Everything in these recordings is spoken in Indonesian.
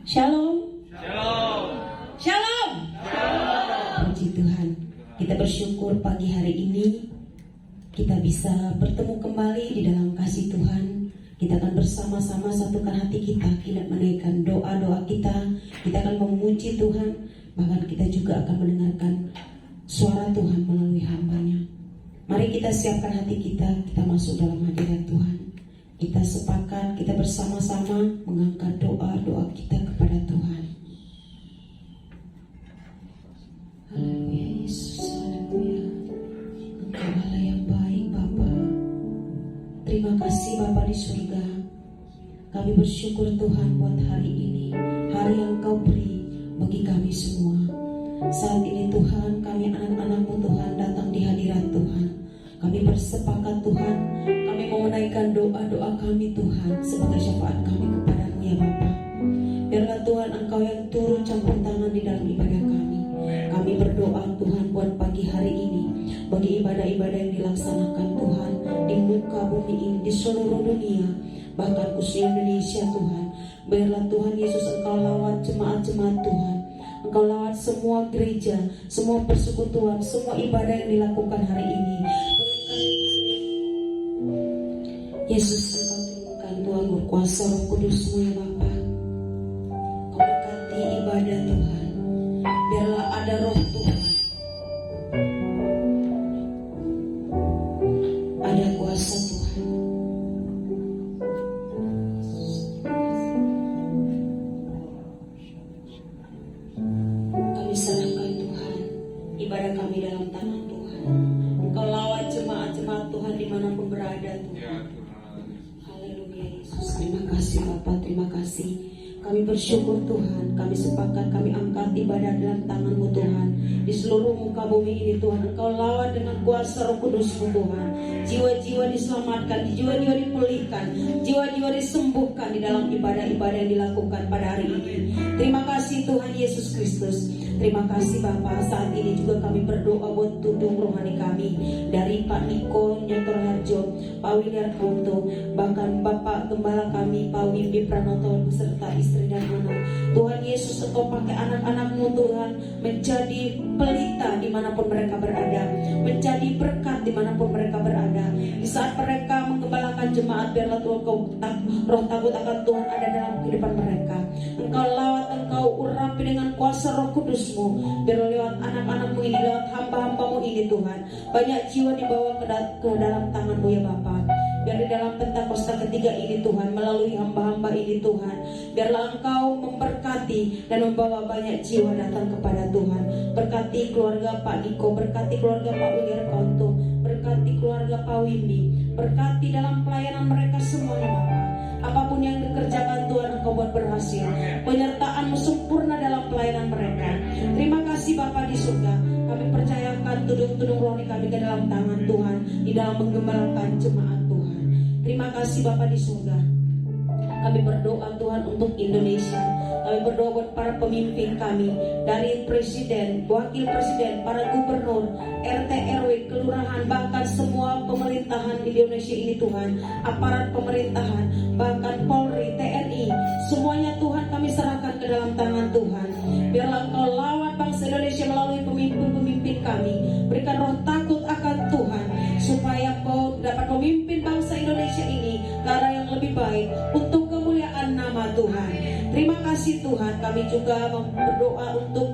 Shalom. Shalom. Shalom. Puji Tuhan. Kita bersyukur pagi hari ini kita bisa bertemu kembali di dalam kasih Tuhan. Kita akan bersama-sama satukan hati kita menaikkan doa-doa kita. Kita akan memuji Tuhan. Bahkan kita juga akan mendengarkan suara Tuhan melalui hamba-Nya. Mari kita siapkan hati kita masuk dalam hadirat Tuhan. Kita sepakat, kita bersama-sama mengangkat doa-doa kita kepada Tuhan. Haleluya Yesus, haleluya. Engkau Allah yang baik Bapa. Terima kasih Bapa di surga. Kami bersyukur Tuhan buat hari ini, hari yang Kau beri bagi kami semua. Saat ini Tuhan, kami anak-anak-Mu Tuhan datang di hadirat Tuhan. Kami bersepakat Tuhan, kami mau menaikkan doa-doa kami Tuhan sebagai syafaat kami kepada-Mu ya Bapa. Biarlah Tuhan Engkau yang turun campur tangan di dalam ibadah kami. Kami berdoa Tuhan buat pagi hari ini, bagi ibadah-ibadah yang dilaksanakan Tuhan di muka bumi ini, di seluruh dunia, bahkan khususnya Indonesia Tuhan. Biarlah Tuhan Yesus Engkau lawat jemaat-jemaat Tuhan. Engkau lawat semua gereja, semua persekutuan, semua ibadah yang dilakukan hari ini. Yesus, Engkau turunkan Tuhan berkuasa Roh Kudus-Mu ya Bapa. Engkau berkati ibadah Tuhan. Biarlah ada Roh Tuhan, ada kuasa Tuhan. Kami serahkan Tuhan ibadah kami dalam tangan Tuhan. Engkau lawat jemaat-jemaat Tuhan dimanapun berada Tuhan. Haleluya Yesus. Terima kasih Bapa, terima kasih. Kami bersyukur Tuhan, kami sepakat, kami angkat ibadah dalam tangan-Mu Tuhan. Di seluruh muka bumi ini Tuhan, Engkau lawat dengan kuasa Roh Kudus-Mu Tuhan. Jiwa-jiwa diselamatkan, jiwa-jiwa dipulihkan, jiwa-jiwa disembuhkan di dalam ibadah-ibadah yang dilakukan pada hari ini. Terima kasih Tuhan Yesus Kristus. Terima kasih Bapa. Saat ini juga kami berdoa buat tudung rohani kami, dari Pak Niko Nyotor Harjo, Pak William Ponto, bahkan Bapak Gembala kami Pak Wimbi Pranoto beserta istri dan anak. Tuhan Yesus, Engkau pakai anak-anak-Mu Tuhan menjadi pelita dimanapun mereka berada, menjadi berkat dimanapun mereka berada. Di saat mereka menggembalakan jemaat, biarlah Tuhan roh takut akan Tuhan ada dalam kehidupan mereka. Engkau lawat, Engkau urapi dengan kuasa Roh Kudus-Mu. Biar lewat anak-anak-Mu ini, lewat hamba-hamba-Mu ini Tuhan, banyak jiwa dibawa ke dalam tangan-Mu ya Bapa. Biar di dalam Pentakosta ketiga ini Tuhan, melalui hamba-hamba ini Tuhan, biarlah Engkau memberkati dan membawa banyak jiwa datang kepada Tuhan. Berkati keluarga Pak Niko, berkati keluarga Pak William Konto, berkati keluarga Pak Wimbi, berkati dalam pelayanan mereka semuanya Bapa. Apapun yang dikerjakan Tuhan, Engkau buat berhasil. Penyertaan-Mu sempurna dalam pelayanan mereka. Terima kasih Bapa di surga. Kami percayakan tudung-tudung rohani kami ke dalam tangan Tuhan, di dalam menggembalakan jemaat Tuhan. Terima kasih Bapa di surga. Kami berdoa Tuhan untuk Indonesia. Kami berdoa buat para pemimpin kami, dari presiden, wakil presiden, para gubernur, RT, RW, kelurahan, bahkan semua pemerintahan di Indonesia ini Tuhan, aparat pemerintahan, bahkan Polri, TNI, semuanya Tuhan kami serahkan ke dalam tangan Tuhan. Biarlah Engkau lawat bangsa Indonesia melalui pemimpin-pemimpin kami. Berikan roh takut akan Tuhan, supaya Engkau dapat memimpin bangsa Indonesia ini ke arah yang lebih baik untuk kemuliaan nama Tuhan. Terima kasih Tuhan. Kami juga berdoa untuk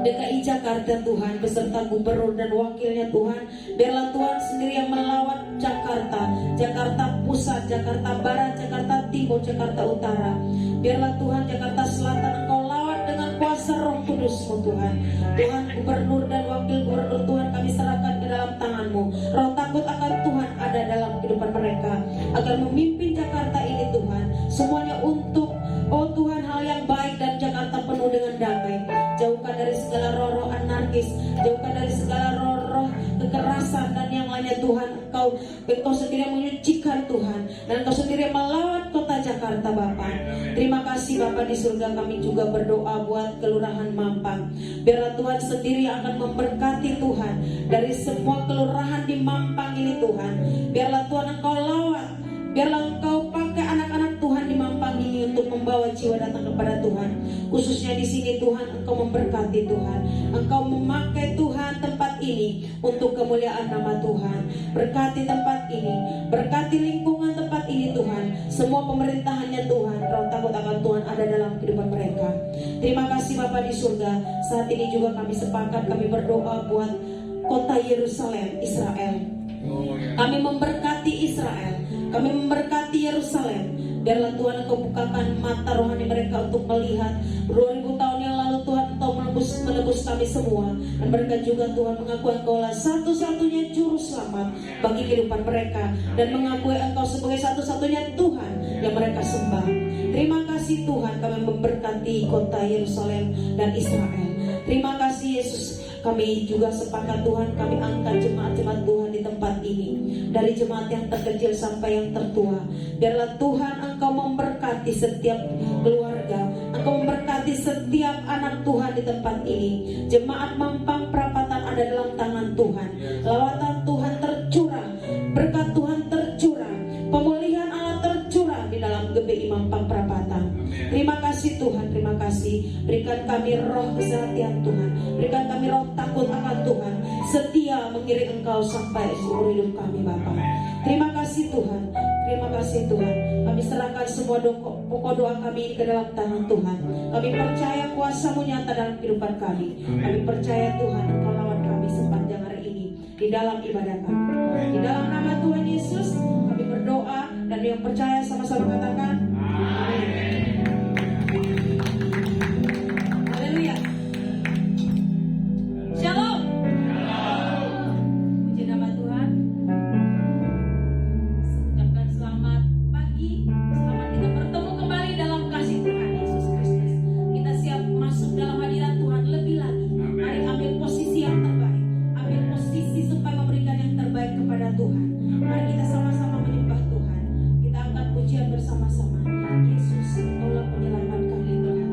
DKI Jakarta Tuhan, beserta gubernur dan wakilnya Tuhan. Biarlah Tuhan sendiri yang melawat Jakarta, Jakarta Pusat, Jakarta Barat, Jakarta Timur, Jakarta Utara. Biarlah Tuhan Jakarta Selatan Engkau lawat dengan kuasa Roh Kudus-Mu Tuhan. Tuhan gubernur dan wakil gubernur Tuhan kami serahkan ke dalam tangan-Mu. Roh takut akan Tuhan ada dalam kehidupan mereka, agar memimpin Jakarta ini Tuhan. Semuanya untuk Tuhan hal yang baik, dan Jakarta penuh dengan damai. Jauhkan dari segala roh-roh anarkis, jauhkan dari segala roh-roh kekerasan dan yang lainnya Tuhan. Engkau sendiri yang menyucikan Tuhan, dan Engkau sendiri yang melawat kota Jakarta Bapa. Terima kasih Bapa di surga. Kami juga berdoa buat kelurahan Mampang. Biarlah Tuhan sendiri yang akan memberkati Tuhan dari semua kelurahan di Mampang ini Tuhan. Biarlah Tuhan Engkau lawat, biarlah Engkau pakai anak-anak Tuhan di Mampang ini untuk membawa jiwa datang kepada khususnya di sini Tuhan, Engkau memberkati Tuhan. Engkau memakai Tuhan tempat ini untuk kemuliaan nama Tuhan. Berkati tempat ini, berkati lingkungan tempat ini Tuhan. Semua pemerintahannya Tuhan, roh takut akan Tuhan ada dalam kehidupan mereka. Terima kasih Bapa di surga. Saat ini juga kami sepakat, kami berdoa buat kota Yerusalem, Israel. Kami memberkati Israel, kami memberkati Yerusalem. Biarlah Tuhan Engkau bukakan mata rohani mereka untuk melihat 2000 tahun yang lalu Tuhan Engkau menebus kami semua. Dan mereka juga Tuhan mengakui Engkau lah satu-satunya juru selamat bagi kehidupan mereka. Dan mengakui Engkau sebagai satu-satunya Tuhan yang mereka sembah. Terima kasih Tuhan, kami memberkati kota Yerusalem dan Israel. Terima kasih Yesus. Kami juga sepakat Tuhan, kami angkat jemaat-jemaat Tuhan di tempat ini. Dari jemaat yang terkecil sampai yang tertua. Biarlah Tuhan Engkau memberkati setiap keluarga. Engkau memberkati setiap anak Tuhan di tempat ini. Jemaat Mampang Perapatan ada dalam tangan Tuhan. Lawatan Tuhan tercurah, berkat Tuhan tercurah, pemulihan Allah tercurah di dalam GBI Mampang Perapatan. Terima kasih Tuhan, terima kasih. Berikan kami roh kesehatan Tuhan. Berikan kami roh takut akan Tuhan. Setia mengiring Engkau sampai seumur hidup kami Bapa. Terima kasih Tuhan. Terima kasih Tuhan. Kami serahkan semua pokok doa kami ke dalam tangan Tuhan. Kami percaya kuasa-Mu nyata dalam kehidupan kami. Kami percaya Tuhan Engkau lawan kami sepanjang hari ini di dalam ibadah kami. Di dalam nama Tuhan Yesus kami berdoa, dan yang percaya sama-sama katakan amin. Haleluya. Shalom. Puji nama Tuhan. Ucapkan selamat pagi. Selamat kita bertemu kembali dalam kasih Tuhan Yesus Kristus. Kita siap masuk dalam hadirat Tuhan lebih lagi. Mari ambil posisi yang terbaik. Ambil posisi supaya memberikan yang terbaik kepada Tuhan. Mari kita sama-sama menyembah Tuhan. Kita angkat pujian bersama-sama. Yesus, Engkaulah penyelamat kami Tuhan.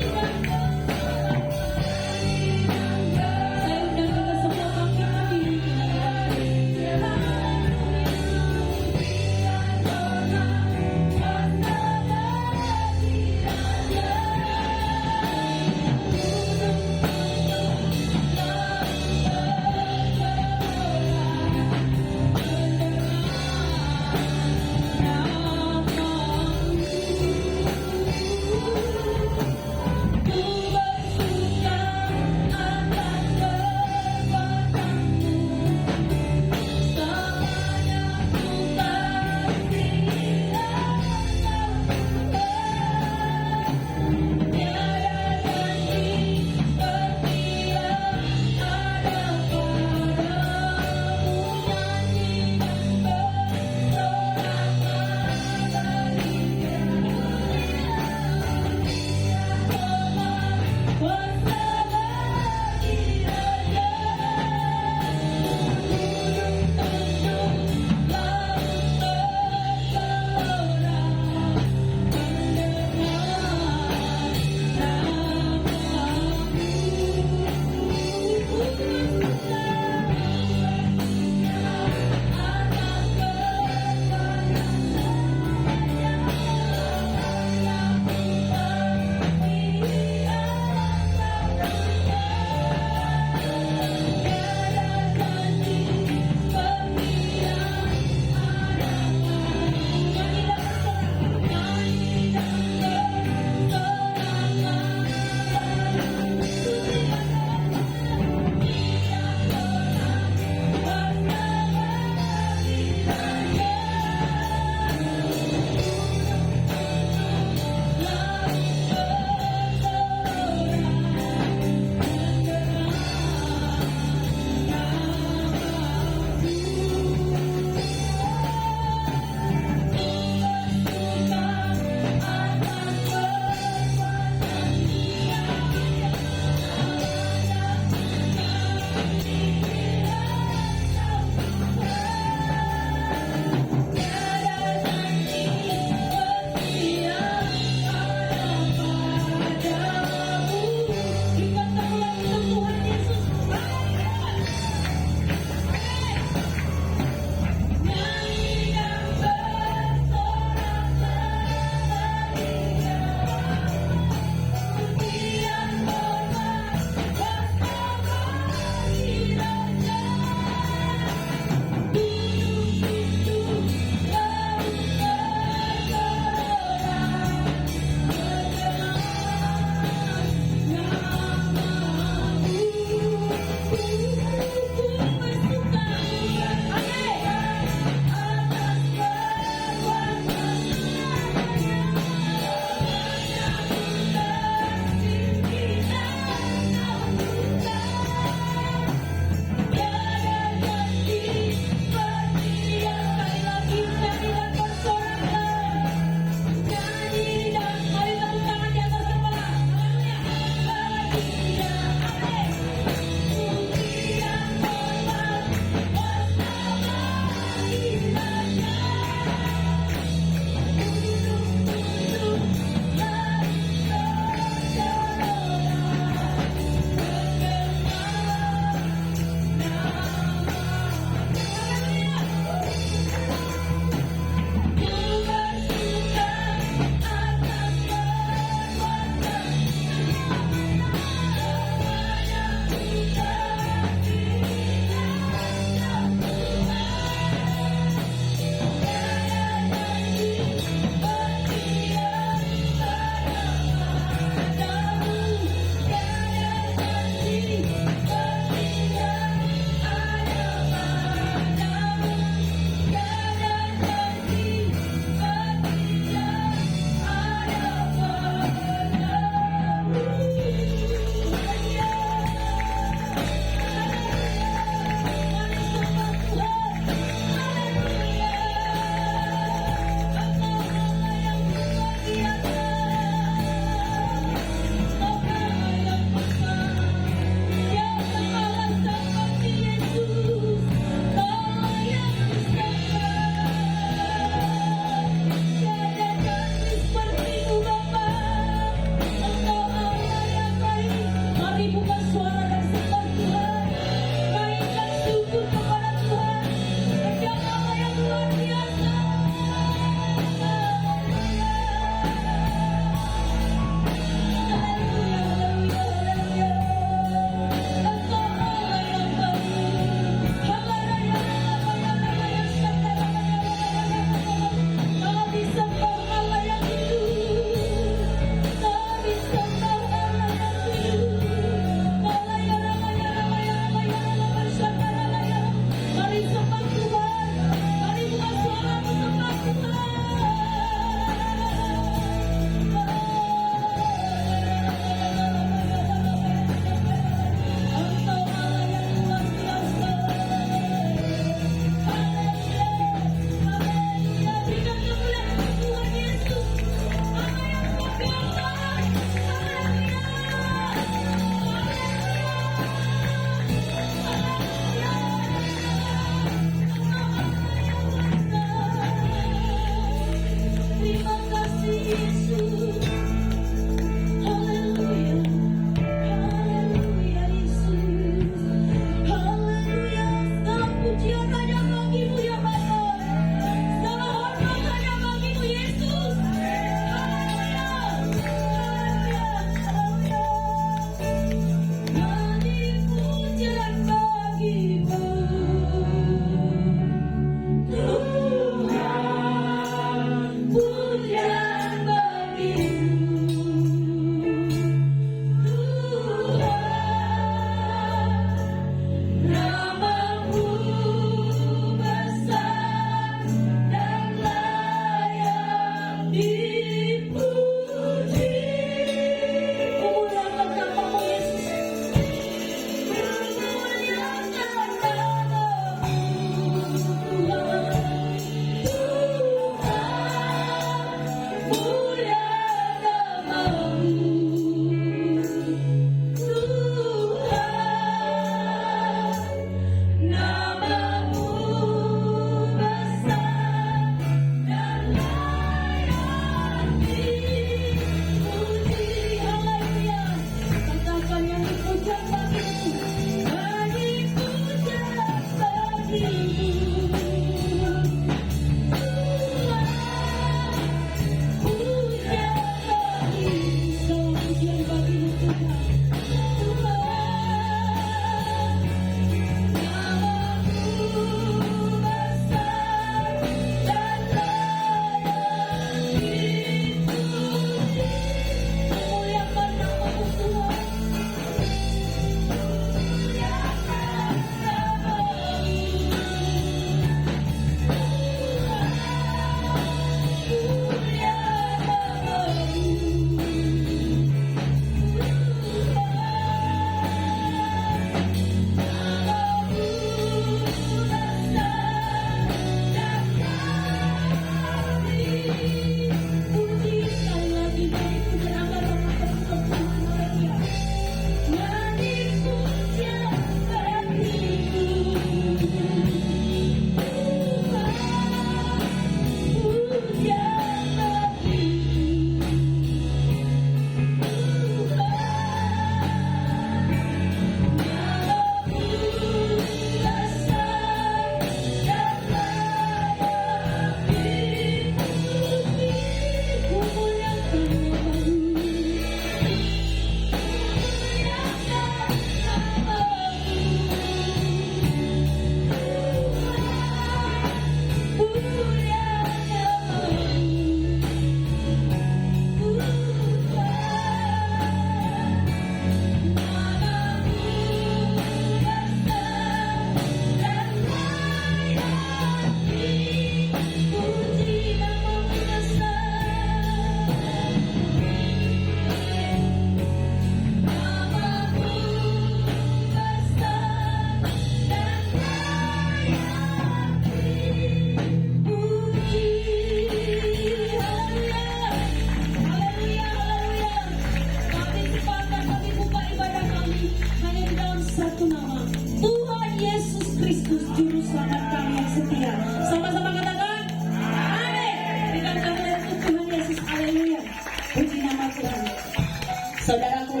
Saudaraku,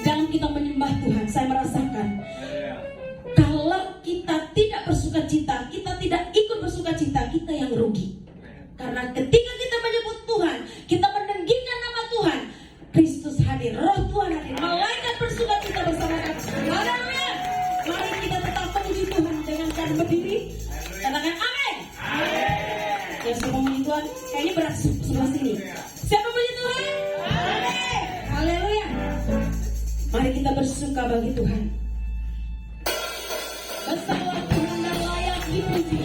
dalam kita menyembah Tuhan, saya merasakan kalau kita tidak bersuka cita, kita tidak ikut bersuka cita, kita yang rugi. Karena ketika kita menyebut Tuhan, kita meninggikan nama Tuhan, Kristus hadir, Roh Tuhan hadir, malaikat bersuka cita bersama kita. Haleluya. Mari kita tetap memuji Tuhan dengan cara berdiri. Katakan amin. Yang semua memuji Tuhan, kayaknya berat sebelah sini. Siapa memuji Tuhan? Amin. Haleluya. Mari kita bersuka bagi Tuhan. Bersalah Tuhan dan layak dipuji.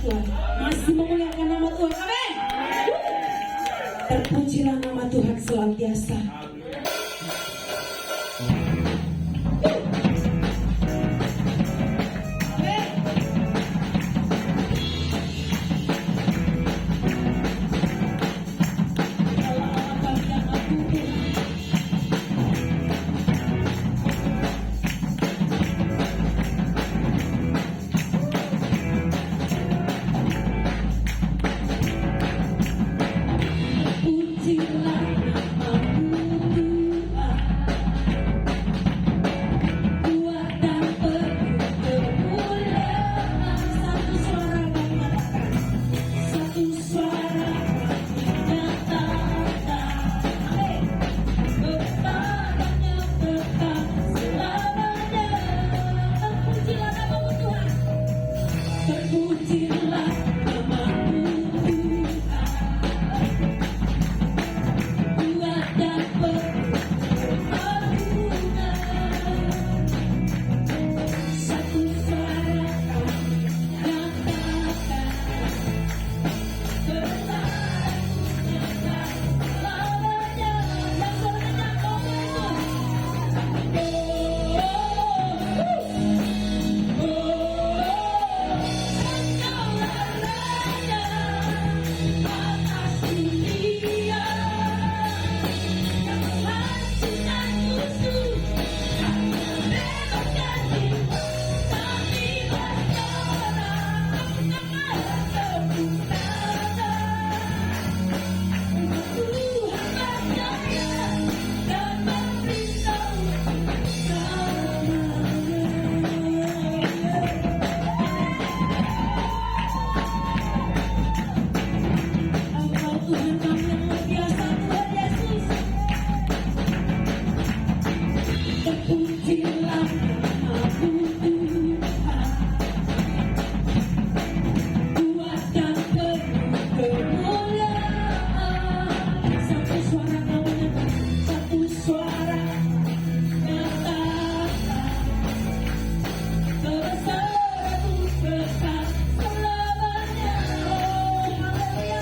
Tuhan, masih memuliakan nama Tuhan. Amin. Terpujilah nama Tuhan senantiasa. terpujilah namamu Tuhan. Buat dapat berguna, satu suara kami nyatakan lamanya yang serendah kau Tuhan kami yang luar biasa, Tuhan Yesus. Terpujilah namamu Tuhan. Buat dan penuh kemuliaan. Satu suara kau nyatakan, satu suara nyatakan. Berseru berkat selamanya. Oh, haleluya.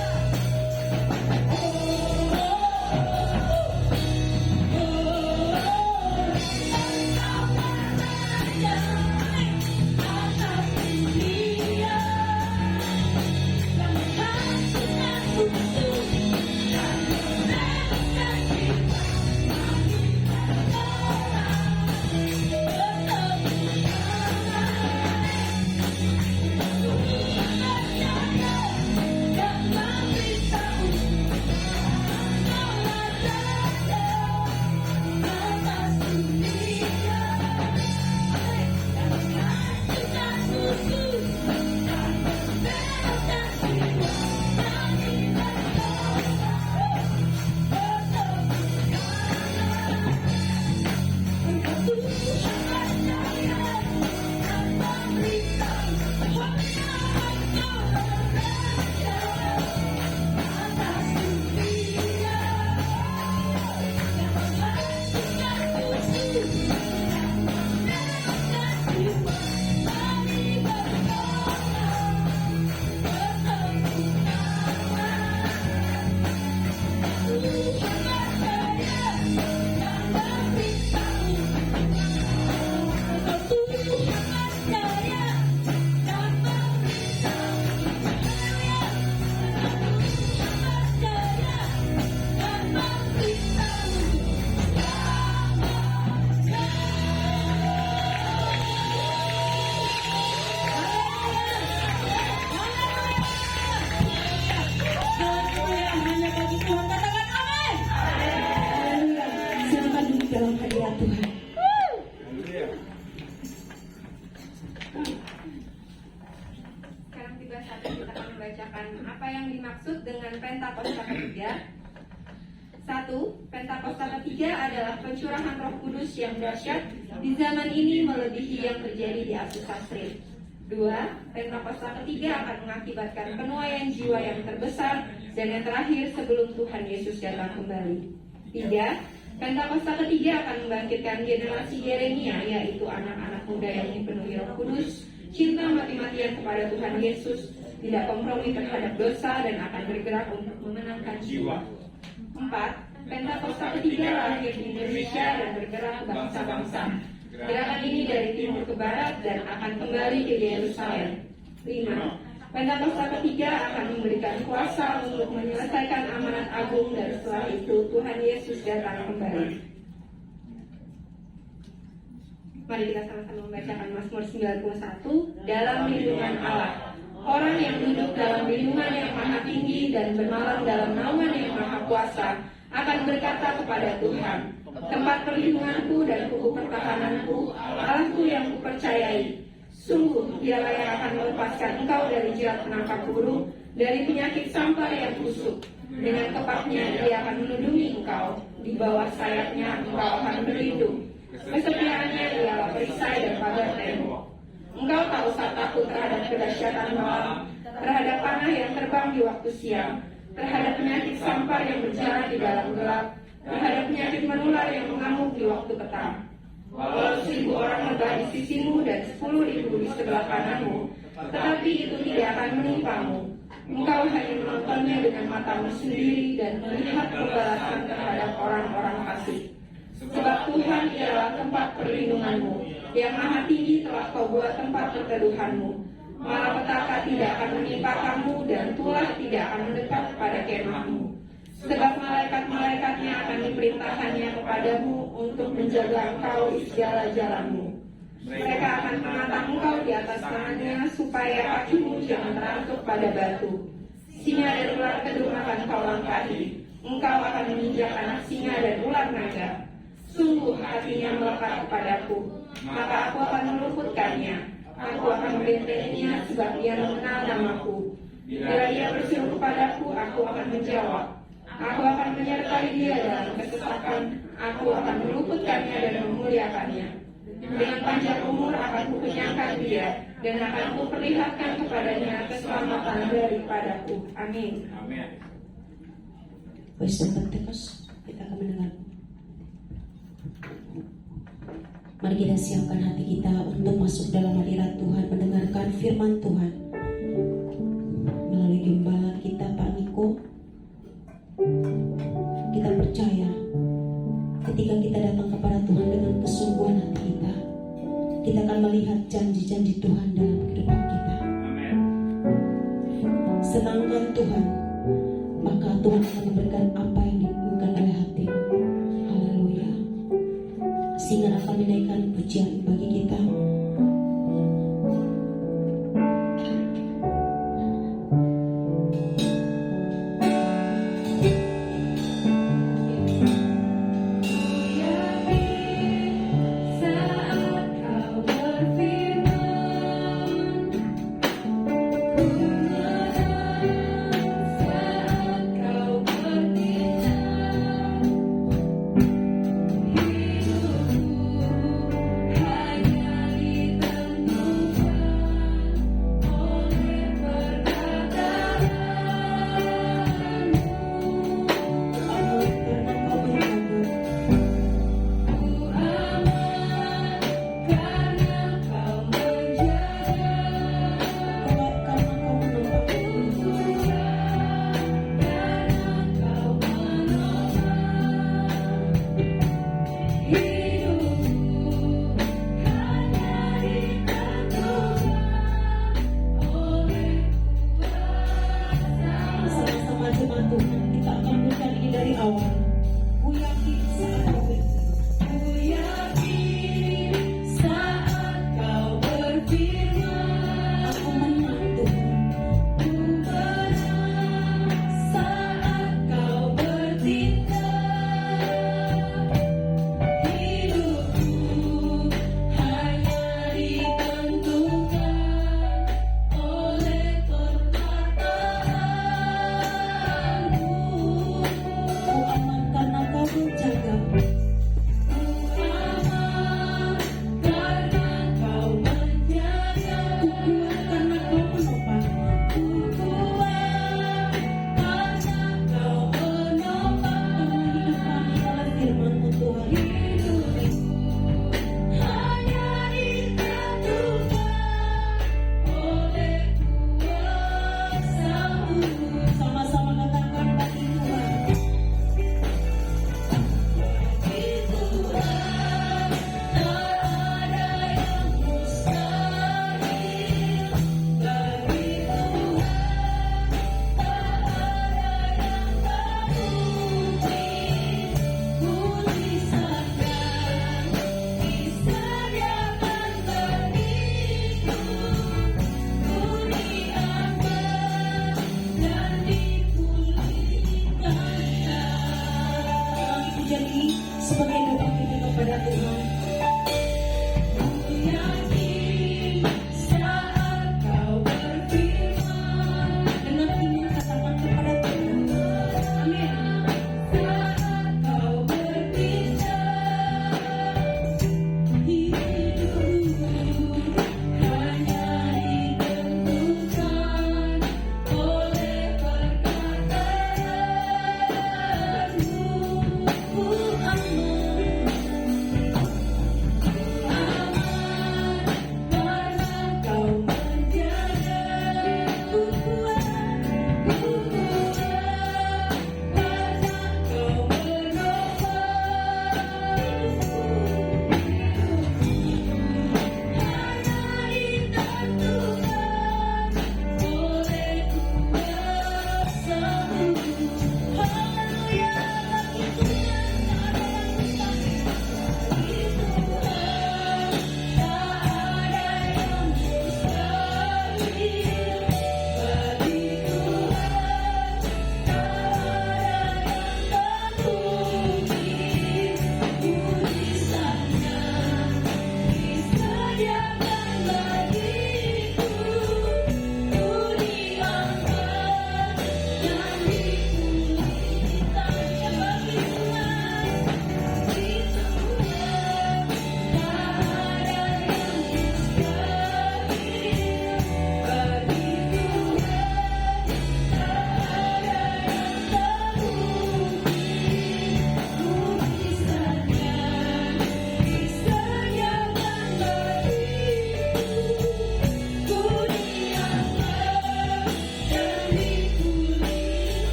Dalam hadirat Tuhan. Sekarang 31 kita akan membacakan apa yang dimaksud dengan Pentakosta ketiga. 1. Pentakosta ketiga adalah pencurahan Roh Kudus yang dahsyat di zaman ini melebihi yang terjadi di Asus Sastri. 2. Pentakosta ketiga akan mengakibatkan penuaian jiwa yang terbesar dan yang terakhir sebelum Tuhan Yesus datang kembali. 3. Pentakosta ketiga akan membangkitkan generasi Yeremia, yaitu anak-anak muda yang dipenuhi Roh Kudus, cinta mati-matian kepada Tuhan Yesus, tidak kompromi terhadap dosa, dan akan bergerak untuk memenangkan jiwa. 4. Pentakosta ketiga lahir di Indonesia dan bergerak ke bangsa-bangsa. Gerakan ini dari timur ke barat dan akan kembali ke Yerusalem. 5. Pentakosta ketiga akan memberikan kuasa untuk menyelesaikan amanat agung dan setelah itu Tuhan Yesus datang kembali. Mari kita sama-sama membacakan Mazmur 91. Dalam lindungan Allah. Orang yang duduk dalam lindungan yang maha tinggi dan bermalam dalam naungan yang maha kuasa akan berkata kepada Tuhan, tempat perlindunganku dan kuku pertahananku, Allahku yang kupercayai. Sungguh, dialah yang akan melepaskan engkau dari jerat penangkap burung, dari penyakit sampar yang busuk. Dengan kepaknya dia akan melindungi engkau, di bawah sayapnya engkau akan berlindung. Kesetiaannya ialah perisai dan pagar tembok. Engkau tak usah takut terhadap kedahsyatan dahsyatan malam, terhadap panah yang terbang di waktu siang, terhadap penyakit sampar yang berjalan di dalam gelap, terhadap penyakit menular yang mengamuk di waktu petang. Walau 1000 orang lebah di sisimu dan 10.000 di sebelah kananmu, tetapi itu tidak akan menimpamu. Engkau hanya menontonnya dengan matamu sendiri dan melihat pembalasan terhadap orang-orang fasik. Sebab Tuhan ialah tempat perlindunganmu, yang maha tinggi telah kau buat tempat perteduhanmu. Malapetaka tidak akan menimpa kamu dan tulah tidak akan mendekat pada kemahmu. Sebab malaikat-malaikatnya akan diperintahkannya kepadamu untuk menjaga engkau di segala jalanmu. Mereka akan menatang engkau di atas tangannya supaya kakimu jangan terangkut pada batu. Singa dan ular kedung akan kau langkahi. Engkau akan menginjak anak singa dan ular naga. Sungguh hatinya melekat kepadaku, maka aku akan meluputkannya. Aku akan membentenginya sebab dia mengenal namaku. Bila ia berseru kepadaku, aku akan menjawab. Aku akan menyertai dia dalam kesesakan. Aku akan meluputkannya dan memuliakannya. Dengan panjang umur akan kukenyangkan dia, dan akan kuperlihatkan kepadanya keselamatan daripadaku. Amin. Wisdom Pentecost, kita akan mendengar. Mari kita siapkan hati kita untuk masuk dalam hadirat Tuhan, mendengarkan firman Tuhan melalui gembala kita Pak Niko. Kita percaya ketika kita datang kepada Tuhan dengan kesungguhan hati kita akan melihat janji-janji Tuhan dalam kehidupan kita. Senangkan Tuhan, maka Tuhan akan memberikan apa yang diinginkan oleh hatimu. Haleluya. Singer akan menaikkan pujian bagi kita.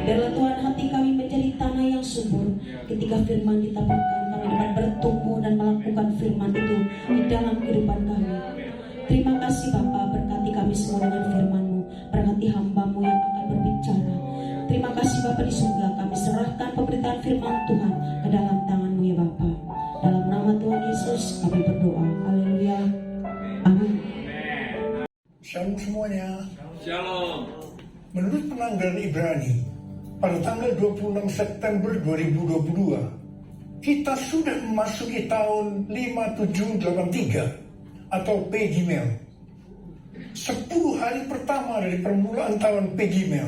Biarlah Tuhan hati kami menjadi tanah yang subur. Ketika firman ditaburkan, kami dapat bertumbuh dan melakukan firman itu di dalam kehidupan kami. Terima kasih Bapa, berkati kami semua dengan firman-Mu. Berkati hamba-Mu yang akan berbicara. Terima kasih Bapa di surga, kami serahkan pemberitaan firman Tuhan ke dalam tangan-Mu ya Bapa. Dalam nama Tuhan Yesus kami berdoa. Haleluya. Amin. Shalom semuanya. Shalom. Menurut penanggalan Ibrani, pada tanggal 26 September 2022, kita sudah memasuki tahun 5783 atau Pegimel. 10 hari pertama dari permulaan tahun Pegimel,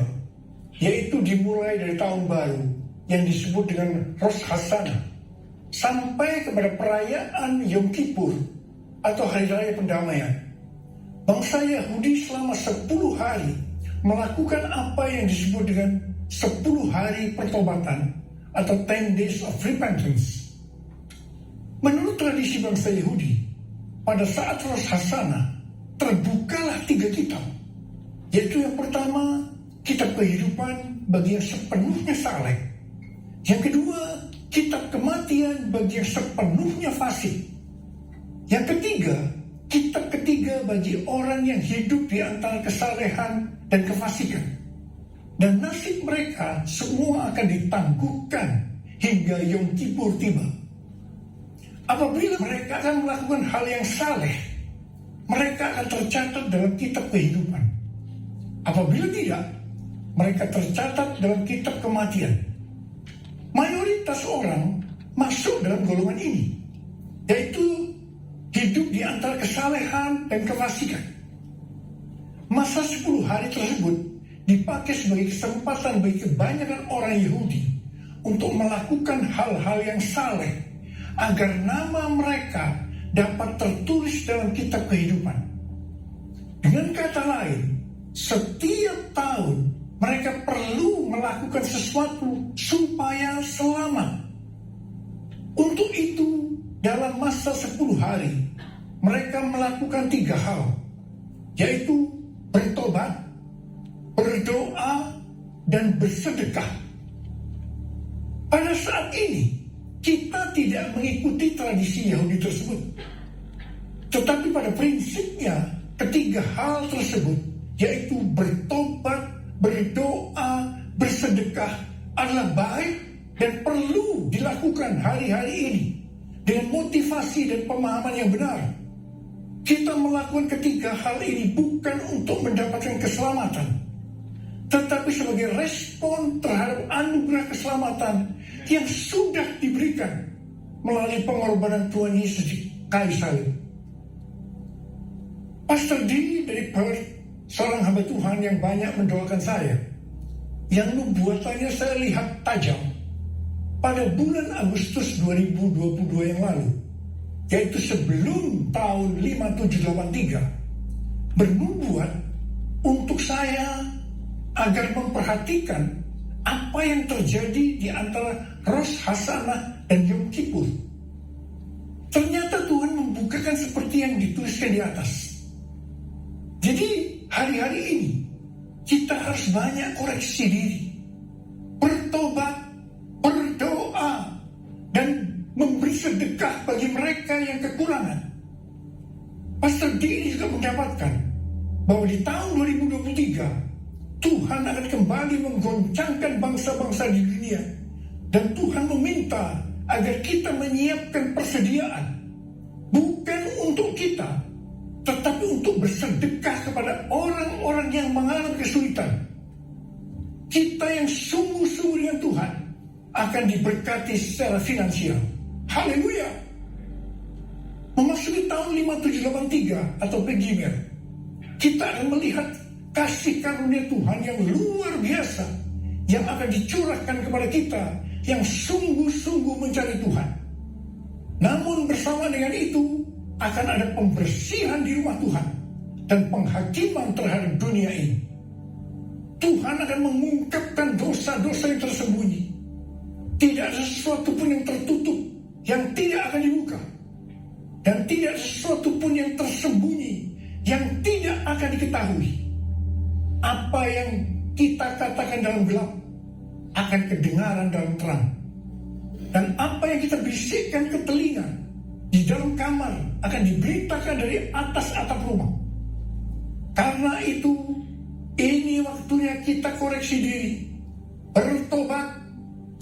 yaitu dimulai dari tahun baru yang disebut dengan Rosh Hashanah, sampai kepada perayaan Yom Kippur atau Hari Raya Pendamaian. Bangsa Yahudi selama 10 hari melakukan apa yang disebut dengan 10 hari pertobatan atau 10 days of repentance. Menurut tradisi bangsa Yahudi, pada saat Rosh Hashanah terbukalah 3 kitab, yaitu yang pertama kitab kehidupan bagi yang sepenuhnya saleh, yang kedua kitab kematian bagi yang sepenuhnya fasik, yang ketiga kitab ketiga bagi orang yang hidup di antara kesalehan dan kefasikan. Dan nasib mereka semua akan ditangguhkan hingga Yom Kippur tiba. Apabila mereka akan melakukan hal yang saleh, mereka akan tercatat dalam kitab kehidupan. Apabila tidak, mereka tercatat dalam kitab kematian. Mayoritas orang masuk dalam golongan ini, yaitu hidup di antara kesalehan dan kefasikan. Masa 10 hari tersebut dipakai sebagai kesempatan bagi kebanyakan orang Yahudi untuk melakukan hal-hal yang saleh, agar nama mereka dapat tertulis dalam kitab kehidupan. Dengan kata lain, setiap tahun mereka perlu melakukan sesuatu supaya selamat. Untuk itu, dalam masa 10 hari, mereka melakukan 3 hal, yaitu bertobat, berdoa, dan bersedekah. Pada saat ini, kita tidak mengikuti tradisi Yahudi tersebut. Tetapi pada prinsipnya, ketiga hal tersebut, yaitu bertobat, berdoa, bersedekah, adalah baik dan perlu dilakukan hari-hari ini dengan motivasi dan pemahaman yang benar. Kita melakukan ketiga hal ini bukan untuk mendapatkan keselamatan, tetapi sebagai respon terhadap anugerah keselamatan yang sudah diberikan melalui pengorbanan Tuhan Yesus di kayu salib. Pastor D dari Perth, seorang hamba Tuhan yang banyak mendoakan saya, yang nubuatannya saya lihat tajam pada bulan Agustus 2022 yang lalu, yaitu sebelum tahun 5783, bernubuat untuk saya agar memperhatikan apa yang terjadi di antara Rosh Hashanah dan Yom Kippur. Ternyata Tuhan membukakan seperti yang dituliskan di atas. Jadi hari-hari ini kita harus banyak koreksi diri, bertobat, berdoa, dan memberi sedekah bagi mereka yang kekurangan. Pastor D juga mendapatkan bahwa di tahun 2023 Tuhan akan kembali menggoncangkan bangsa-bangsa di dunia, dan Tuhan meminta agar kita menyiapkan persediaan bukan untuk kita, tetapi untuk bersedekah kepada orang-orang yang mengalami kesulitan. Kita yang sungguh-sungguh dengan Tuhan akan diberkati secara finansial. Haleluya. Memasuki tahun 5783 atau Pegimel, kita akan melihat kasih karunia Tuhan yang luar biasa yang akan dicurahkan kepada kita yang sungguh-sungguh mencari Tuhan. Namun bersama dengan itu akan ada pembersihan di rumah Tuhan dan penghakiman terhadap dunia ini. Tuhan akan mengungkapkan dosa-dosa yang tersembunyi. Tidak ada sesuatu pun yang tertutup yang tidak akan dibuka, dan tidak ada sesuatu pun yang tersembunyi yang tidak akan diketahui. Apa yang kita katakan dalam gelap akan kedengaran dalam terang. Dan apa yang kita bisikkan ke telinga di dalam kamar akan diberitakan dari atas atap rumah. Karena itu, ini waktunya kita koreksi diri, bertobat,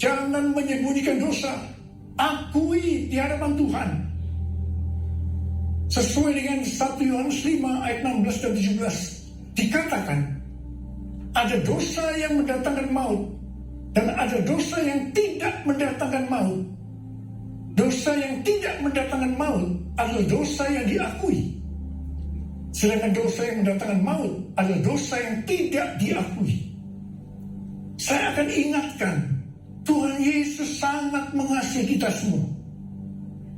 jangan menyembunyikan dosa, akui di hadapan Tuhan. Sesuai dengan 1 Yohanes 5 ayat 16 dan 17 dikatakan, ada dosa yang mendatangkan maut dan ada dosa yang tidak mendatangkan maut. Dosa yang tidak mendatangkan maut adalah dosa yang diakui. Sedangkan dosa yang mendatangkan maut adalah dosa yang tidak diakui. Saya akan ingatkan, Tuhan Yesus sangat mengasihi kita semua.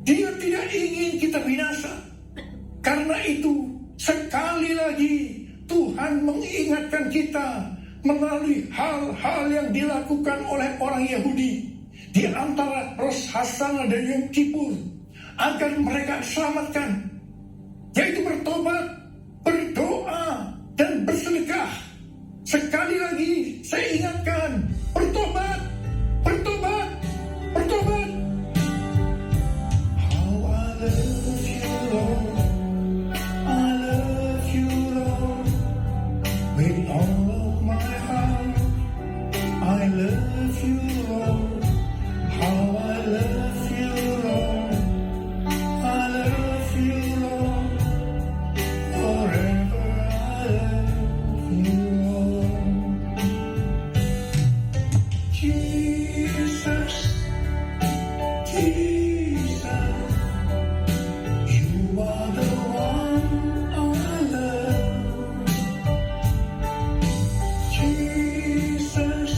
Dia tidak ingin kita binasa. Karena itu, sekali lagi Tuhan mengingatkan kita melalui hal-hal yang dilakukan oleh orang Yahudi di antara Rosh Hashanah dan Yom Kippur agar mereka diselamatkan, yaitu bertobat, berdoa, dan bersedekah. Sekali lagi saya ingatkan, bertobat, bertobat, bertobat. How I love you, Lord. I love you, Lord. With all of my heart, I love you, Lord. How I love you, Lord. I love you, Lord. Forever I love you, Lord. Jesus, Jesus, you are the one I love. Jesus,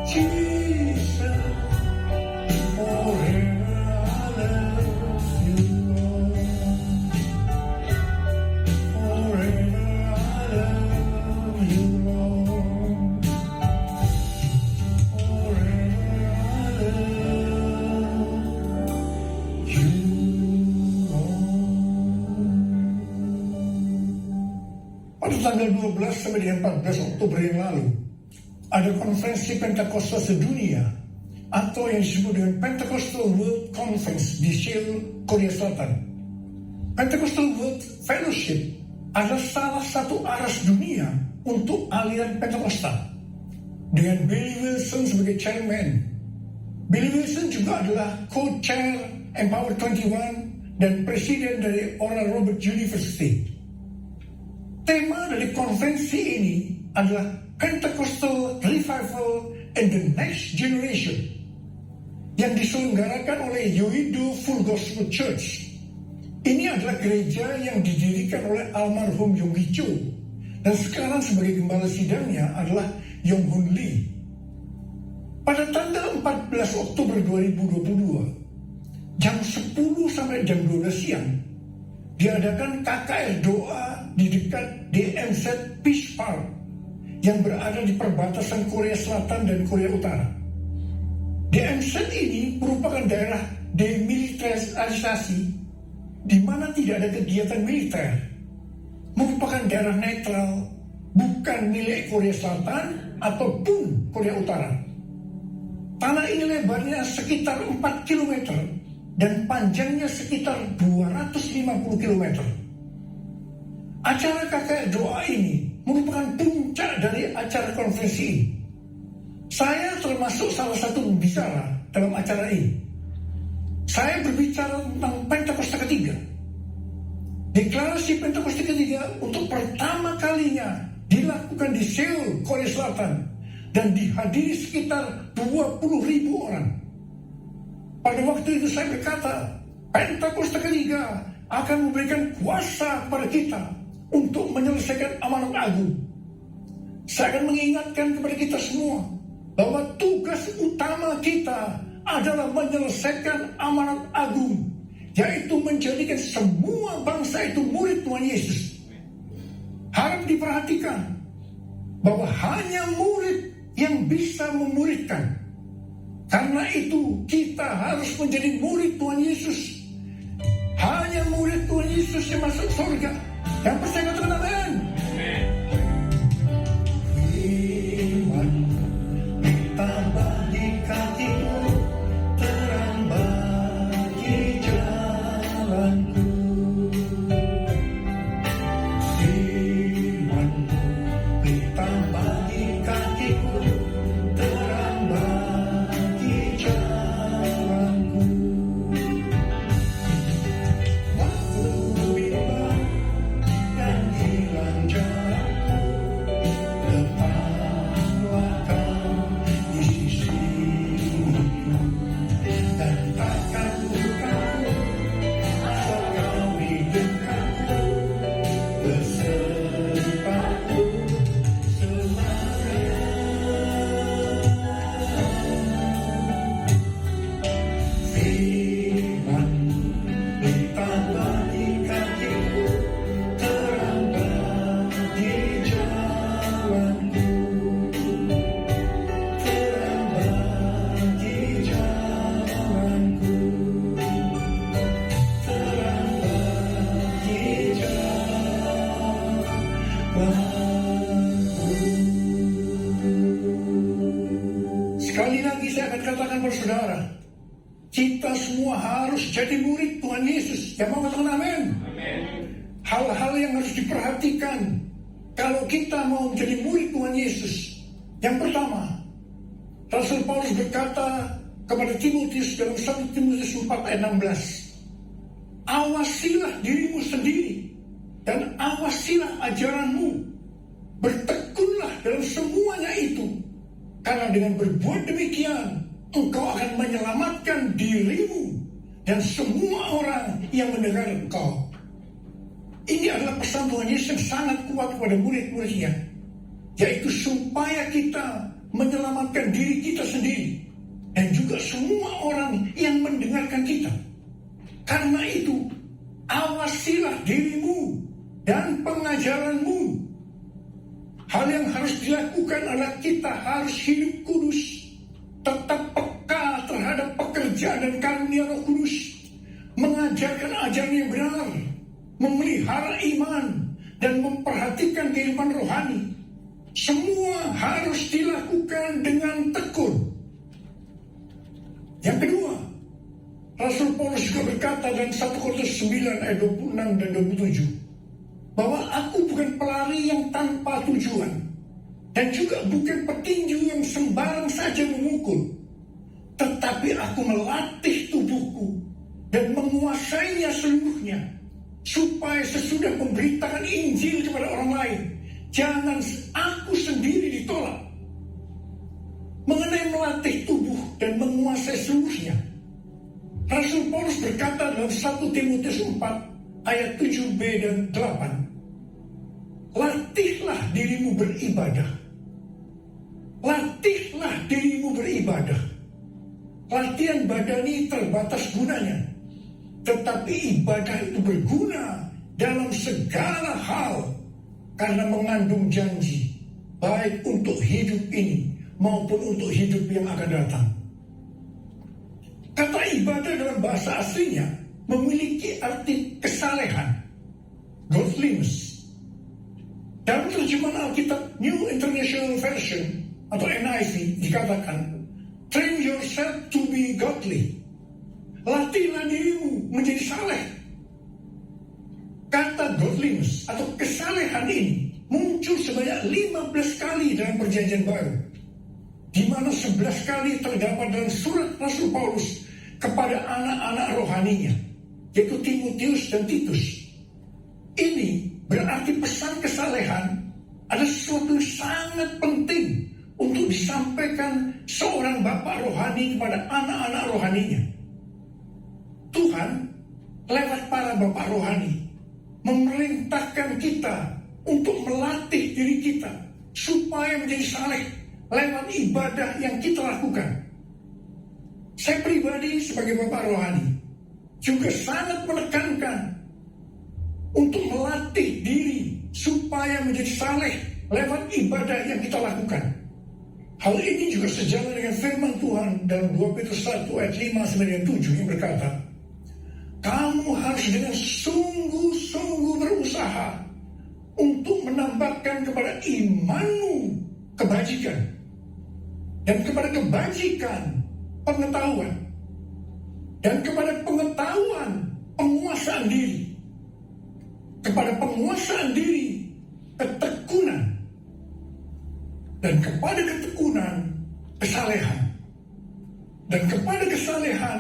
Jesus, forever I love you, Lord. Forever I love you, Lord. Forever I love you, Lord. Pada tanggal 12 sampai dengan 14 Oktober yang lalu, ada konferensi Pentakosta sedunia atau yang disebut dengan Pentecostal World Conference di Seoul, Korea Selatan. Pentecostal World Fellowship adalah salah satu aras dunia untuk aliran Pentakosta dengan Billy Wilson sebagai chairman. Billy Wilson juga adalah co-chair Empower 21 dan presiden dari Oral Roberts University. Tema dari konferensi ini adalah Pentecostal Revival and the Next Generation yang diselenggarakan oleh Yoido Full Gospel Church. Ini adalah gereja yang didirikan oleh almarhum Yonggi Cho dan sekarang sebagai gembala sidangnya adalah Yong Hun Lee. Pada tanggal 14 Oktober 2022, jam 10 sampai jam 12 siang, diadakan KKR doa di dekat DMZ Peace Park yang berada di perbatasan Korea Selatan dan Korea Utara. DMZ ini merupakan daerah demilitarisasi di mana tidak ada kegiatan militer, merupakan daerah netral, bukan milik Korea Selatan ataupun Korea Utara. Tanah ini lebarnya sekitar 4 km dan panjangnya sekitar 250 km. Acara KKR doa ini merupakan puncak dari acara konferensi ini. Saya termasuk salah satu pembicara dalam acara ini. Saya berbicara tentang Pentakosta ketiga. Deklarasi Pentakosta ketiga untuk pertama kalinya dilakukan di Seoul, Korea Selatan dan dihadiri sekitar 20.000 orang. Pada waktu itu saya berkata, Pentakosta ketiga akan memberikan kuasa kepada kita untuk menyelesaikan amanat agung. Saya akan mengingatkan kepada kita semua bahwa tugas utama kita adalah menyelesaikan amanat agung, yaitu menjadikan semua bangsa itu murid Tuhan Yesus. Harap diperhatikan bahwa hanya murid yang bisa memuridkan. Karena itu kita harus menjadi murid Tuhan Yesus. Hanya murid Tuhan Yesus yang masuk surga. Yang percaya katakan amin. Sekali lagi saya akan katakan kepada saudara, kita semua harus jadi murid Tuhan Yesus. Yang mau katakan amin? Hal-hal yang harus diperhatikan kalau kita mau menjadi murid Tuhan Yesus. Yang pertama, Rasul Paulus berkata kepada Timotius dalam 1 Timotius 4 ayat 16, awasilah dirimu sendiri dan awasilah ajaranmu, bertekunlah dalam semuanya itu, karena dengan berbuat demikian engkau akan menyelamatkan dirimu dan semua orang yang mendengar engkau. Ini adalah pesan Tuhan Yesus yang sangat kuat kepada murid-muridnya, yaitu supaya kita menyelamatkan diri kita sendiri dan juga semua orang yang mendengarkan kita. Karena itu, awasilah dirimu dan pengajaranmu. Hal yang harus dilakukan adalah kita harus hidup kudus, tetap peka terhadap pekerjaan dan karunia Roh Kudus, mengajarkan ajaran yang benar, memelihara iman, dan memperhatikan kehidupan rohani. Semua harus dilakukan dengan tekun. Yang kedua, Rasul Paulus juga berkata dalam 1 Korintus 9 ayat 26 dan 27, bahwa aku bukan pelari yang tanpa tujuan, dan juga bukan petinju yang sembarang saja memukul, tetapi aku melatih tubuhku dan menguasainya seluruhnya, supaya sesudah memberitakan Injil kepada orang lain, jangan aku sendiri ditolak. Mengenai melatih tubuh dan menguasai seluruhnya, Rasul Paulus berkata dalam 1 Timotius 4 ayat 7b dan 8, latihlah dirimu beribadah. Latihlah dirimu beribadah. Latihan badani terbatas gunanya, tetapi ibadah itu berguna dalam segala hal, karena mengandung janji, baik untuk hidup ini maupun untuk hidup yang akan datang. Kata ibadah dalam bahasa aslinya memiliki arti kesalehan, godliness. Dalam terjemahan Alkitab New International Version atau NIV dikatakan, train yourself to be godly. Latihlah dirimu menjadi saleh. Kata godliness atau kesalehan ini muncul sebanyak 15 kali dalam Perjanjian Baru, di mana 11 kali terdapat dalam surat Rasul Paulus kepada anak-anak rohaninya, yaitu Timotius dan Titus. Ini berarti pesan kesalehan ada sesuatu yang sangat penting untuk disampaikan seorang bapak rohani kepada anak-anak rohaninya. Tuhan lewat para bapak rohani memerintahkan kita untuk melatih diri kita supaya menjadi saleh lewat ibadah yang kita lakukan. Saya pribadi sebagai bapak rohani juga sangat menekankan untuk melatih diri supaya menjadi saleh lewat ibadah yang kita lakukan. Hal ini juga sejalan dengan firman Tuhan dalam 2 Petrus 1 ayat 5-7 yang berkata, kamu harus dengan sungguh-sungguh berusaha untuk menambahkan kepada imanmu kebajikan, dan kepada kebajikan pengetahuan, dan kepada pengetahuan penguasaan diri, kepada penguasaan diri ketekunan, dan kepada ketekunan kesalehan, dan kepada kesalehan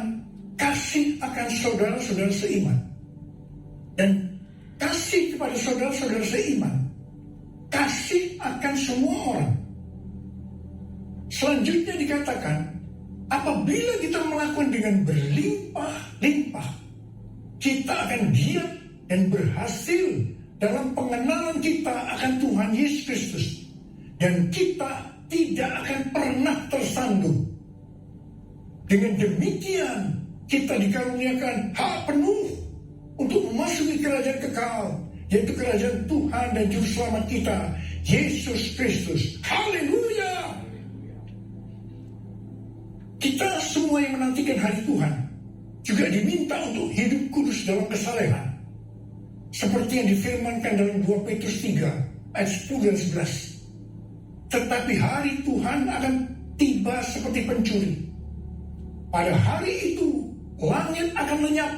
kasih akan saudara-saudara seiman, dan kasih kepada saudara-saudara seiman, kasih akan semua orang. Selanjutnya dikatakan, apabila kita melakukan dengan berlimpah-limpah, kita akan giat dan berhasil dalam pengenalan kita akan Tuhan Yesus Kristus, dan kita tidak akan pernah tersandung. Dengan demikian, kita dikaruniakan hak penuh untuk memasuki kerajaan kekal, yaitu kerajaan Tuhan dan Juru Selamat kita, Yesus Kristus. Haleluya! Kita semua yang menantikan hari Tuhan juga diminta untuk hidup kudus dalam kesalehan, seperti yang difirmankan dalam 2 Petrus 3 ayat 10 dan 11. Tetapi hari Tuhan akan tiba seperti pencuri. Pada hari itu, langit akan lenyap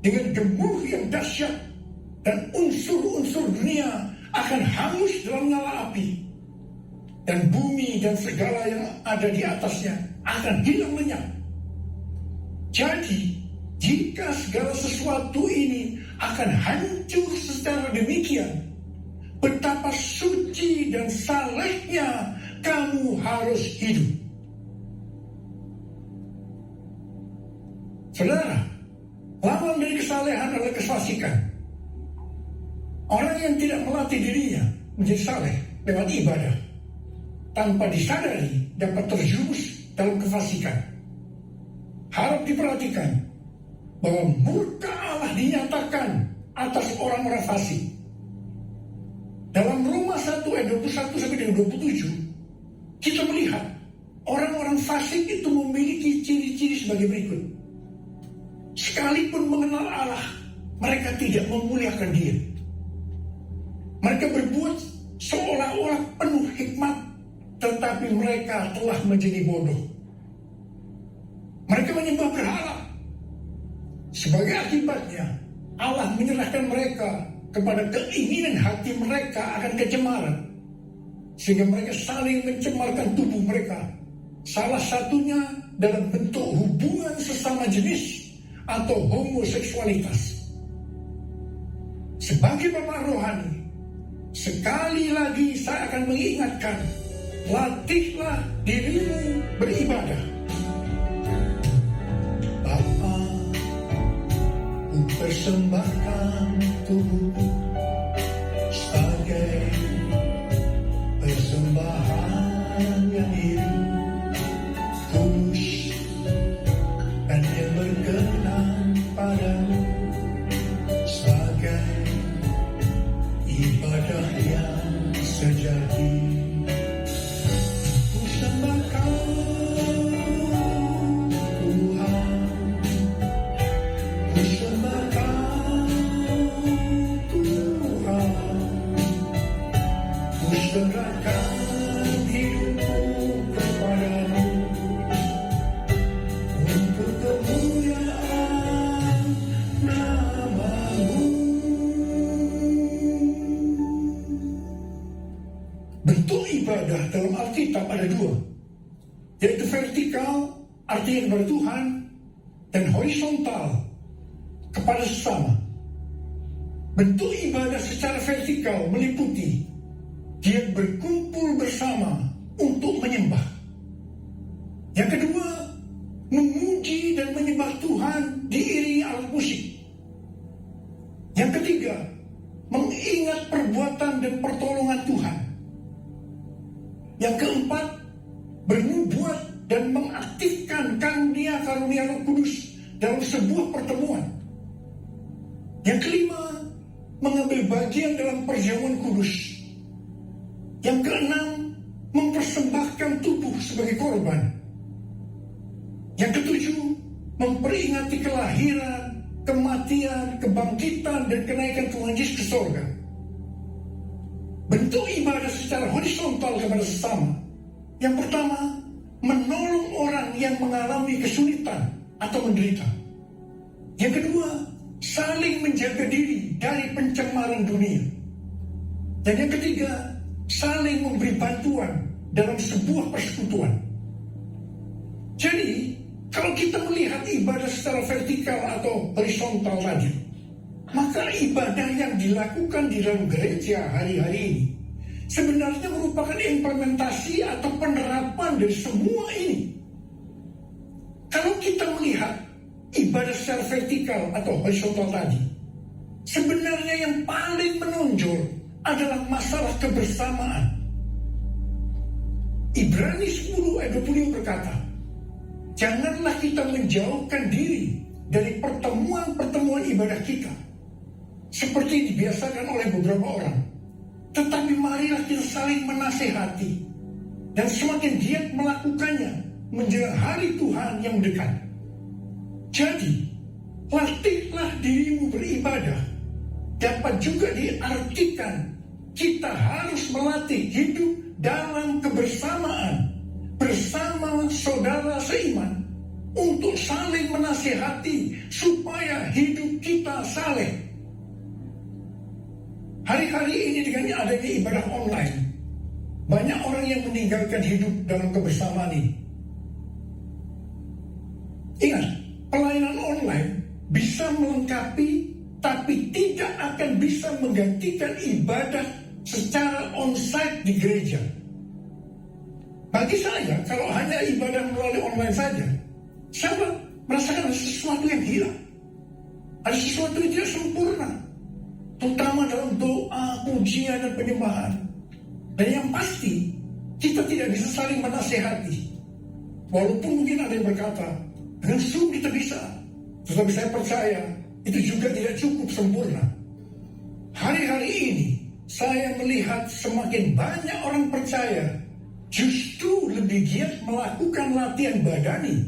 dengan gemuruh yang dahsyat, dan unsur-unsur dunia akan hangus dalam nyala api. Dan bumi dan segala yang ada di atasnya akan hilang lenyap. Jadi, jika segala sesuatu ini akan hancur secara demikian, betapa suci dan salehnya kamu harus hidup. Saudara, lawan dari kesalehan adalah kefasikan. Orang yang tidak melatih dirinya menjadi saleh lewat ibadah, tanpa disadari dapat terjerumus dalam kefasikan. Harap diperhatikan bahwa murka Allah dinyatakan atas orang-orang fasik. Dalam Roma 1 ayat 21 sampai dengan 27, kita melihat orang-orang fasik itu memiliki ciri-ciri sebagai berikut. Sekalipun mengenal Allah, mereka tidak memuliakan Dia. Mereka berbuat seolah-olah penuh hikmat, tetapi mereka telah menjadi bodoh. Mereka menyembah berhala. Sebagai akibatnya, Allah menyerahkan mereka kepada keinginan hati mereka akan kecemaran, sehingga mereka saling mencemarkan tubuh mereka. Salah satunya dalam bentuk hubungan sesama jenis atau homoseksualitas. Sebagai bapak rohani, sekali lagi saya akan mengingatkan, latihlah dirimu beribadah. Bapa, ku persembahkan tubuhku sebagai persembahan yang hidup, kudus dan yang berkenan padamu, sebagai ibadah yang sejati. Ku sembahkan Tuhan, ku sembahkan Tuhan, ku serahkan hidupku kepadamu untuk kemuliaan nama-Mu. Bentuk ibadah dalam Alkitab ada dua, yaitu vertikal, artinya kepada Tuhan, dan horizontal, kepada sesama. Bentuk ibadah secara vertikal meliputi dia berkumpul bersama untuk menyembah. Yang kedua, memuji dan menyembah Tuhan diiringi alat musik. Yang ketiga, mengingat perbuatan dan pertolongan Tuhan. Yang keempat, bernubuat dan mengaktifkan karunia-karunia Roh Kudus dalam sebuah pertemuan. Yang kelima, mengambil bagian dalam perjamuan kudus. Yang keenam, mempersembahkan tubuh sebagai korban. Yang ketujuh, memperingati kelahiran, kematian, kebangkitan, dan kenaikan Tuhan Yesus ke surga. Bentuk ibadah secara horizontal kepada sesama. Yang pertama, menolong orang yang mengalami kesulitan atau menderita. Yang kedua, saling menjaga diri dari pencemaran dunia. Dan yang ketiga, saling memberi bantuan dalam sebuah persekutuan. Jadi, kalau kita melihat ibadah secara vertikal atau horizontal tadi, maka ibadah yang dilakukan di dalam gereja hari-hari ini sebenarnya merupakan implementasi atau penerapan dari semua ini. Kalau kita melihat ibadah secara vertikal atau horizontal tadi, sebenarnya yang paling menonjol adalah masalah kebersamaan. Ibrani 10 ayat 25 berkata, janganlah kita menjauhkan diri dari pertemuan-pertemuan ibadah kita, seperti dibiasakan oleh beberapa orang. Tetapi marilah kita saling menasehati, dan semakin giat melakukannya menjelang hari Tuhan yang dekat. Jadi, latihlah dirimu beribadah dapat juga diartikan kita harus melatih hidup dalam kebersamaan bersama saudara seiman untuk saling menasihati supaya hidup kita saleh. Hari-hari ini dengan adanya ibadah online, banyak orang yang meninggalkan hidup dalam kebersamaan ini. Ingat, pelayanan online bisa melengkapi tapi tidak akan bisa menggantikan ibadah secara onsite di gereja. Bagi saya, kalau hanya ibadah melalui online saja, saya merasakan ada sesuatu yang hilang. Ada sesuatu yang tidak sempurna, terutama dalam doa, pujian, dan penyembahan. Dan yang pasti, kita tidak bisa saling menasehati. Walaupun mungkin ada yang berkata, dengan Zoom kita bisa. Tetapi saya percaya, itu juga tidak cukup sempurna. Hari-hari ini, saya melihat semakin banyak orang percaya justru lebih giat melakukan latihan badani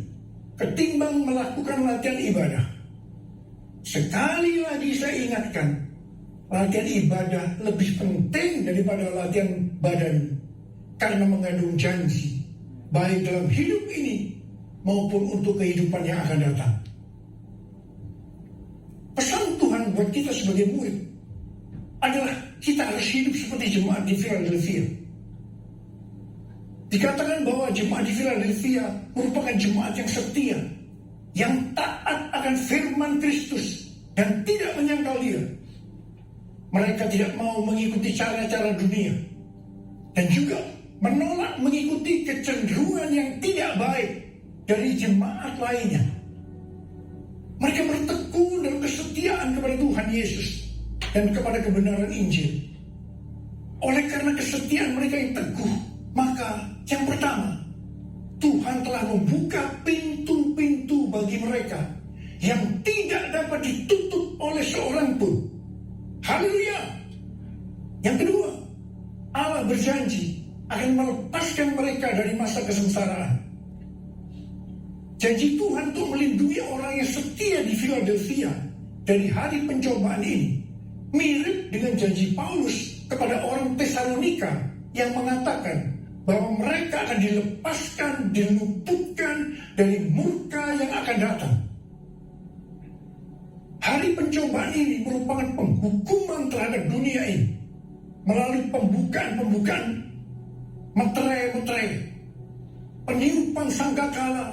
ketimbang melakukan latihan ibadah. Sekali lagi saya ingatkan, latihan ibadah lebih penting daripada latihan badani karena mengandung janji baik dalam hidup ini maupun untuk kehidupan yang akan datang. Pesan Tuhan buat kita sebagai murid adalah kita harus hidup seperti jemaat di Philadelphia. Dikatakan bahwa jemaat di Philadelphia merupakan jemaat yang setia, yang taat akan firman Kristus dan tidak menyangkal dia. Mereka tidak mau mengikuti cara-cara dunia dan juga menolak mengikuti kecenderungan yang tidak baik dari jemaat lainnya. Mereka bertekun dalam kesetiaan kepada Tuhan Yesus dan kepada kebenaran Injil. Oleh karena kesetiaan mereka yang teguh, maka yang pertama, Tuhan telah membuka pintu-pintu bagi mereka yang tidak dapat ditutup oleh seorang pun. Haleluya. Yang kedua, Allah berjanji akan melepaskan mereka dari masa kesengsaraan. Janji Tuhan untuk melindungi orang yang setia di Philadelphia dari hari pencobaan ini mirip dengan janji Paulus kepada orang Tesalonika yang mengatakan bahwa mereka akan dilepaskan, diluputkan dari murka yang akan datang. Hari pencobaan ini merupakan penghukuman terhadap dunia ini melalui pembukaan meterai, peniupan sangkakala,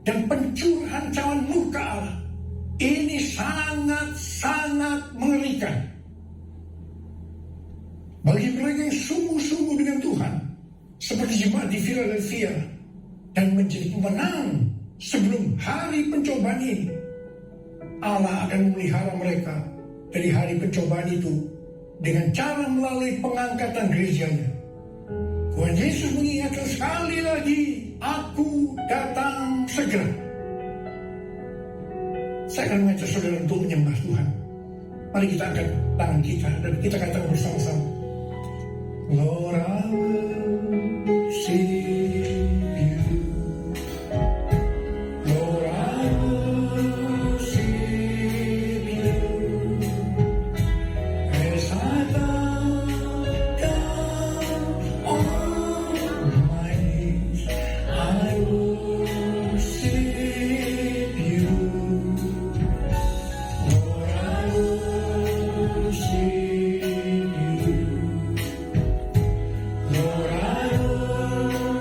dan pencurahan cawan murka Allah. Ini sangat-sangat mengerikan. Bagi mereka yang sungguh-sungguh dengan Tuhan, seperti jemaat di Philadelphia, dan menjadi pemenang sebelum hari pencobaan ini, Allah akan memelihara mereka dari hari pencobaan itu dengan cara melalui pengangkatan gerejanya. Tuhan Yesus mengingatkan sekali lagi, aku datang segera. Saya akan mengajak saudara untuk menyembah Tuhan. Mari kita angkat tangan kita dan kita katakan bersama-sama, Lord, I worship you. Lord, I worship you. As I bow down on my knees, I worship you. Lord, I worship you. Lord, I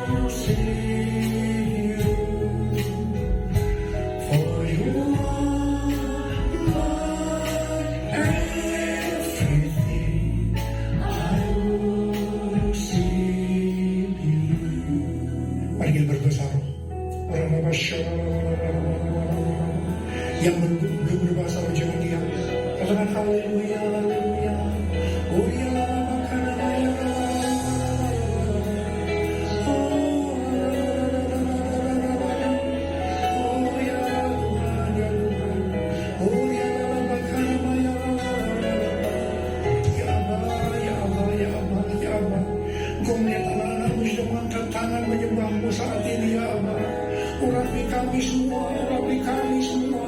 worship you. For you are my everything. I worship you. Mari kita berbahasa yang belum berbahasa roh jangan diam. Katakan haleluya, haleluya. Oh ya, makanya Engkau melihat anak-anakmu sudah mengangkat tangan menyembahmu saat ini, ya Allah. Urapi kami semua, urapi kami semua.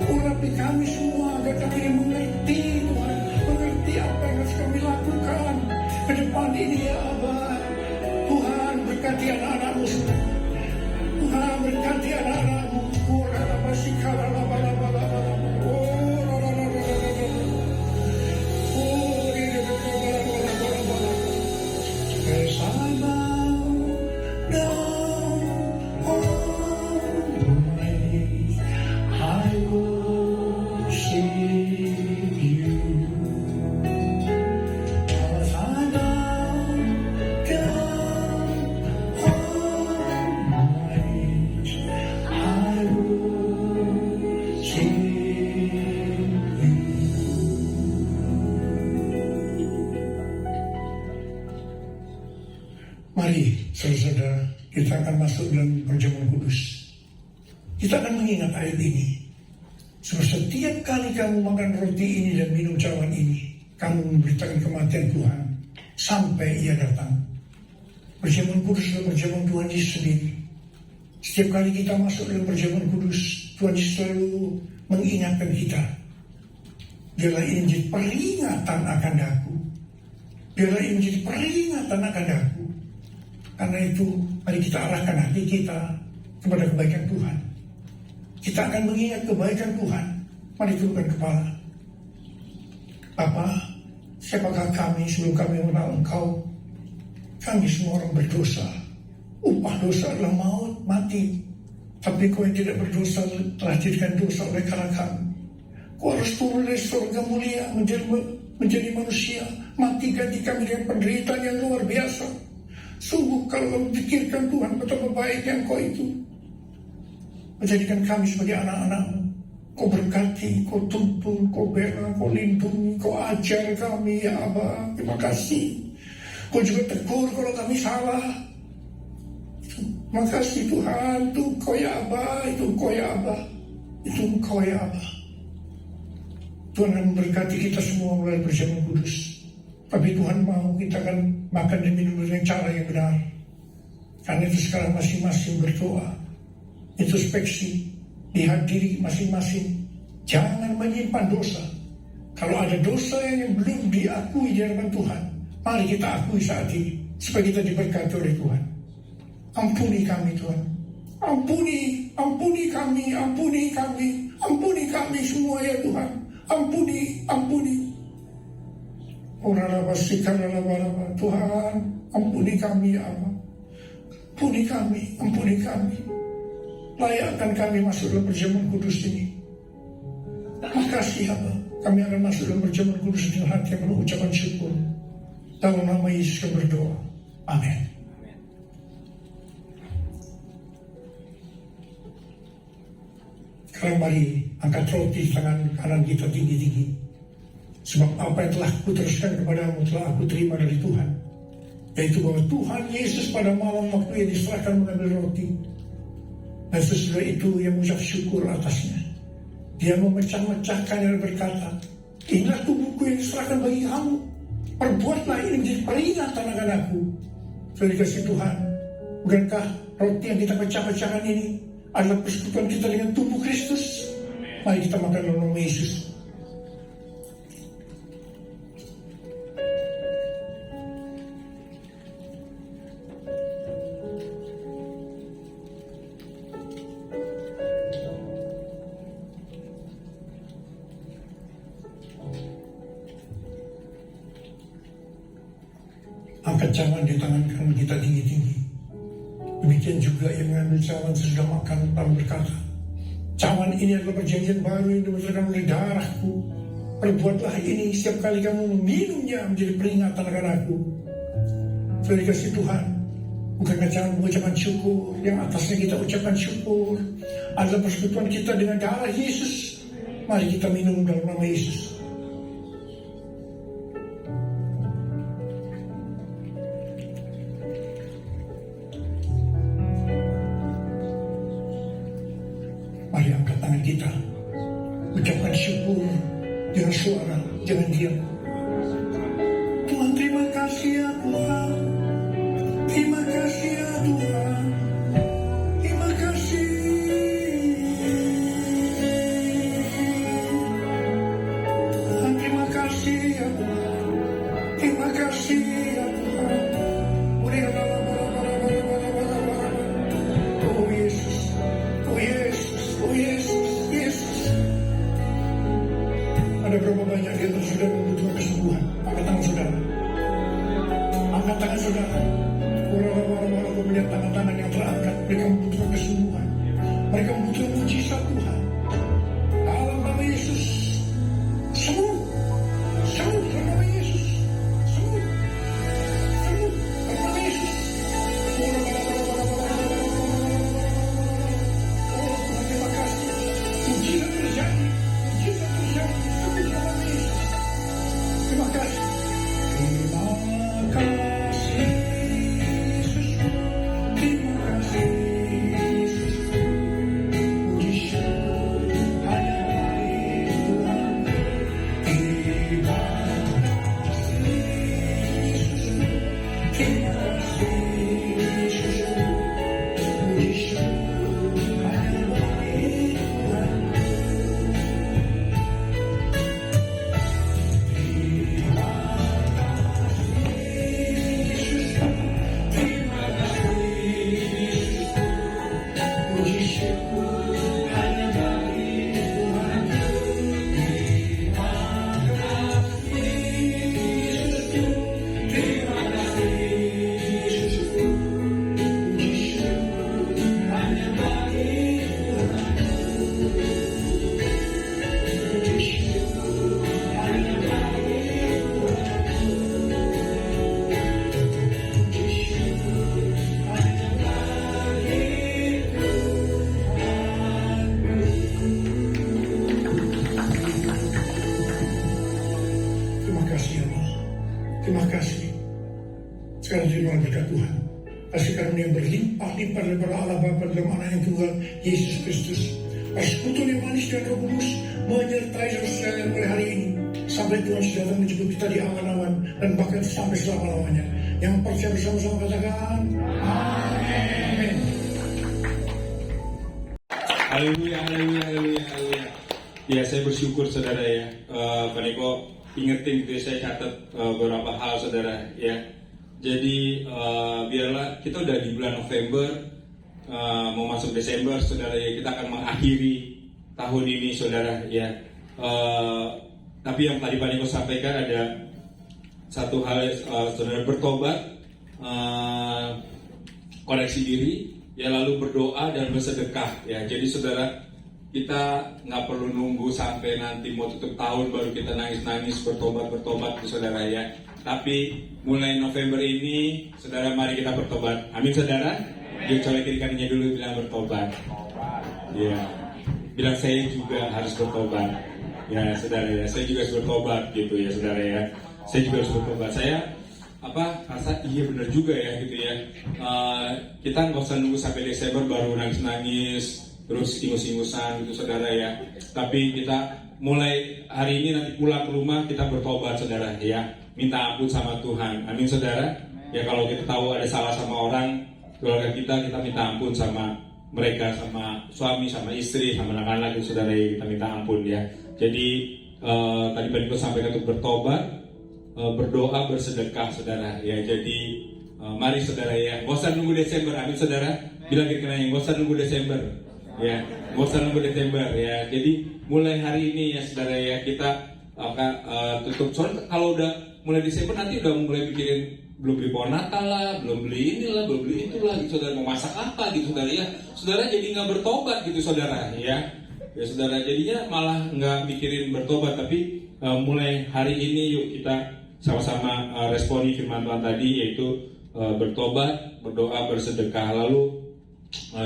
Urapi kami semua agar kami mengerti, Tuhan. Mengerti apa yang harus kami lakukan. depan ini ya Abah. Tuhan berkati anak-anakmu semua. Tuhan berkati anak-anakmu. As I bow down on my knees, I worship you. As I bow down on my knees, I worship you. Mari, saudara-saudara, kita akan masuk dalam perjamuan kudus. Kita akan mengingat ayat ini. Sebab setiap kali kamu makan roti ini dan minum cawan ini, kamu memberitakan kematian Tuhan sampai Ia datang. Perjamuan kudus adalah perjamuan Tuhan Yesus sendiri. Setiap kali kita masuk dalam perjamuan kudus, Tuhan Yesus selalu mengingatkan kita. Biarlah ini menjadi peringatan akan aku. Biarlah ini menjadi peringatan akan aku. Karena itu, mari kita arahkan hati kita kepada kebaikan Tuhan. Kita akan mengingat kebaikan Tuhan. Mari turunkan kepala. Bapa, siapakah kami sebelum kami mengenal Engkau? Kami semua orang berdosa. Upah dosa adalah maut, mati. Tapi Kau yang tidak berdosa telah jadikan dosa oleh karena kami. Kau harus turun dari surga mulia menjadi manusia. Mati ganti kami dengan penderitaan yang luar biasa. Sungguh kalau kau pikirkan Tuhan betapa baiknya Engkau itu, menjadikan kami sebagai anak-anak-Mu. Kau berkati, Kau tuntun, Kau bela, Kau lindungi, Kau ajar kami ya Abah. Terima kasih. Kau juga tegur kalau kami salah. Terima kasih Tuhan. Itu Engkau ya Abah, itu Engkau ya Abah, itu Engkau ya Abah. Tuhan akan memberkati kita semua melalui perjamuan kudus. Tapi Tuhan mau kita akan makan dan minum dengan cara yang benar. Karena itu sekarang masing-masing berdoa, introspeksi, lihat diri masing-masing. Jangan menyimpan dosa. Kalau ada dosa yang belum diakui di hadapan Tuhan, mari kita akui saat ini, supaya kita diberkati oleh Tuhan. Ampuni kami Tuhan. Ampuni kami, ampuni kami semua ya Tuhan. Ampuni. Tuhan, ampuni kami ya Allah. Ampuni kami. Layakkan kami masuk dalam perjamuan kudus ini. Makasih Allah. Kami akan masuk dalam perjamuan kudus dengan hati yang penuh ucapan syukur. Dalam nama Yesus kami berdoa. Amin. Sekarang mari angkat roti tangan kanan kita tinggi-tinggi. Sebab apa yang telah kuteruskan kepadamu telah aku terima dari Tuhan, yaitu bahwa Tuhan Yesus pada malam waktu yang diserahkan mengambil roti, dan sesudah itu ia mengucap syukur atasnya. Dia memecah-mecahkan dan berkata, inilah tubuhku yang diserahkan bagi kamu. Perbuatlah ini menjadi peringatan akan aku. Sudah dikasih Tuhan, bukankah roti yang kita pecah-pecahkan ini adalah persekutuan kita dengan tubuh Kristus? Mari kita makan dalam nama Yesus. Angkat cawan di tangan kanan kita tinggi-tinggi. Demikian juga yang mengambil cawan sesudah makan lalu berkata, cawan ini adalah perjanjian baru yang diberikan oleh darahku. Perbuatlah ini setiap kali kamu meminumnya menjadi peringatan akan aku. Sudah dikasih Tuhan, bukankah cawan mengucapkan syukur, yang atasnya kita ucapkan syukur adalah persekutuan kita dengan darah Yesus. Mari kita minum dalam nama Yesus. Mari angkat tangan kita, ucapkan syukur dengan suara, jangan diam. Tuhan, terima kasih ya Tuhan. Terima kasih ya Tuhan. Terima kasih. Tuhan, terima kasih ya Tuhan. Terima kasih ya Angkat tangan saudara. Orang-orang melihat tangan-tangan yang terangkat. Mereka membutuhkan kesembuhan. Mereka membutuhkan mujizat Tuhan. Dalam nama Yesus, sembuh. Sembuh dalam nama Yesus. Sembuh. Sembuh dalam nama Yesus. Oh Tuhan, terima kasih. Mujizat terjadi. Mujizat terjadi. Sembuh dalam nama Yesus. Terima kasih. Terima kasih. Terima kasih. Terima kasih. Sekarang terima berkat Tuhan. Kasih karunia yang berlimpah-limpah daripada Allah Bapa dalam Anak yang tunggal Yesus Kristus. Persekutuan yang manis dan Roh Kudus menyertai saudara mulai hari ini sampai Tuhan sudah datang menjemput kita di awan-awan dan bahkan sampai selama-lamanya. Yang percaya bersama-sama katakan Amin. Haleluya, haleluya, haleluya, haleluya. Ya, saya bersyukur saudara ya. Pak Niko ingetin gitu ya, saya catat beberapa hal saudara ya. Jadi biarlah kita udah di bulan November, mau masuk Desember saudara ya, kita akan mengakhiri tahun ini saudara ya. Tapi yang tadi Pak Niko sampaikan ada satu hal, saudara bertobat, koreksi diri ya, lalu berdoa dan bersedekah ya. Jadi saudara, kita nggak perlu nunggu sampai nanti mau tutup tahun baru kita nangis-nangis bertobat saudara ya. Tapi mulai November ini saudara, mari kita bertobat. Amin saudara. Dia colek kiri kanannya dulu, bilang bertobat. Ya, bilang saya juga harus bertobat. Ya saudara ya, saya juga harus bertobat gitu ya saudara ya. Saya juga harus bertobat. Saya rasa iya benar juga ya gitu ya. Kita nggak usah nunggu sampai Desember baru nangis-nangis terus ingus-ingusan gitu saudara ya. Tapi kita mulai hari ini nanti pulang ke rumah kita bertobat saudara ya, minta ampun sama Tuhan. Amin saudara ya. Kalau kita tahu ada salah sama orang keluarga kita minta ampun sama mereka, sama suami, sama istri, sama anak-anak gitu saudara ya, kita minta ampun ya. Jadi tadi Pak Niko sampaikan untuk bertobat, berdoa, bersedekah saudara ya. Jadi mari saudara ya, gak usah nunggu Desember. Amin saudara. Bilang kira-kira gak usah nunggu Desember ya, gak usah nunggu Desember ya. Jadi mulai hari ini ya saudara ya, kita tutup. Soalnya kalau udah mulai Desember nanti udah mulai pikirin belum beli pohon Natal lah, belum beli inilah, belum beli itulah gitu saudara, mau masak apa gitu saudara ya. Saudara jadi nggak bertobat gitu saudara ya. Ya saudara, jadinya malah nggak mikirin bertobat. Tapi mulai hari ini yuk kita sama-sama responi firman Tuhan tadi, yaitu bertobat, berdoa, bersedekah. Lalu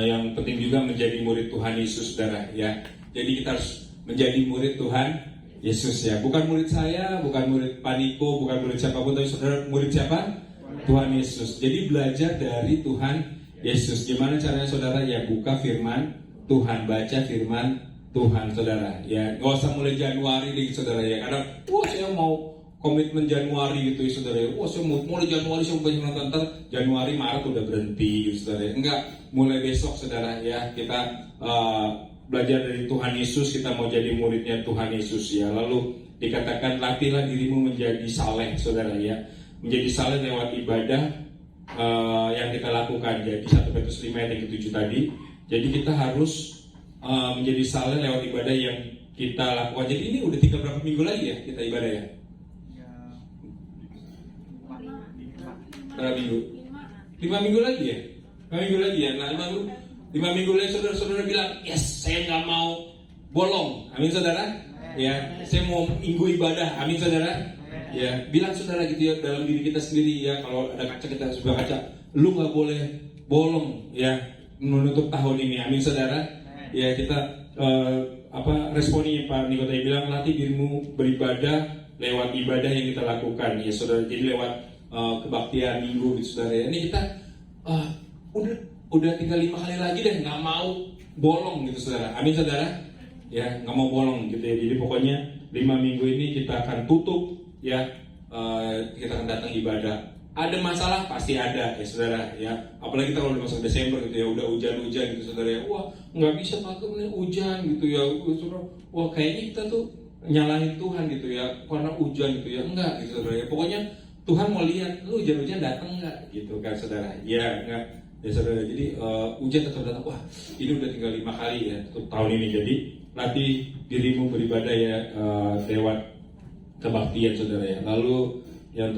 yang penting juga menjadi murid Tuhan Yesus saudara ya. Jadi kita harus menjadi murid Tuhan Yesus ya. Bukan murid saya, bukan murid Pak Niko, bukan murid siapapun, tapi saudara murid siapa? Tuhan Yesus. Jadi belajar dari Tuhan Yesus. Gimana caranya saudara ya? Buka firman Tuhan, baca firman Tuhan saudara ya. Gak usah mulai Januari deh saudara ya. Kadang saya mau komitmen Januari gitu ya saudara ya. Saya mau mulai Januari, saya mau nonton, Januari Maret udah berhenti gitu saudara ya. Enggak, mulai besok saudara ya, kita belajar dari Tuhan Yesus. Kita mau jadi muridnya Tuhan Yesus ya. Lalu dikatakan latihlah dirimu menjadi saleh saudara ya. Menjadi saleh lewat ibadah yang kita lakukan. Jadi 1 Petrus 5 ayat yang ke-7 tadi. Jadi kita harus menjadi saleh lewat ibadah yang kita lakukan. Jadi ini udah tinggal berapa minggu lagi ya kita ibadah ya? Berapa minggu? 5 minggu lagi ya? 5 minggu lagi ya? Nah, 5 minggu lagi saudara-saudara bilang, yes, saya nggak mau bolong. Amin saudara? Ya, saya mau minggu ibadah. Amin saudara? Ya, bilang saudara gitu ya dalam diri kita sendiri ya. Kalau ada kaca kita sebelah kaca, lu nggak boleh bolong ya menutup tahun ini. Amin saudara? Ya, kita responnya Pak Niko tadi bilang, latih dirimu beribadah lewat ibadah yang kita lakukan ya saudara. Jadi lewat kebaktian minggu gitu saudara. Ini kita udah tinggal 5 kali lagi deh nggak mau bolong gitu saudara. Amin saudara. Ya, nggak mau bolong gitu ya. Jadi pokoknya 5 minggu ini kita akan tutup ya, kita akan datang ibadah. Ada masalah pasti ada ya saudara ya. Apalagi kita kalau udah masuk Desember gitu ya, udah hujan-hujan gitu saudara ya. Wah, nggak bisa pakai hujan gitu ya saudara. Wah, kayaknya kita tuh nyalahin Tuhan gitu ya karena hujan gitu ya. Enggak gitu saudara ya. Pokoknya Tuhan mau lihat lu hujan-hujan datang nggak gitu kan saudara. Ya enggak ya saudara. Jadi hujan tetap datang. Wah, ini udah tinggal 5 kali ya untuk tahun ini. Jadi latih dirimu beribadah ya lewat kebaktian saudara ya. Lalu yang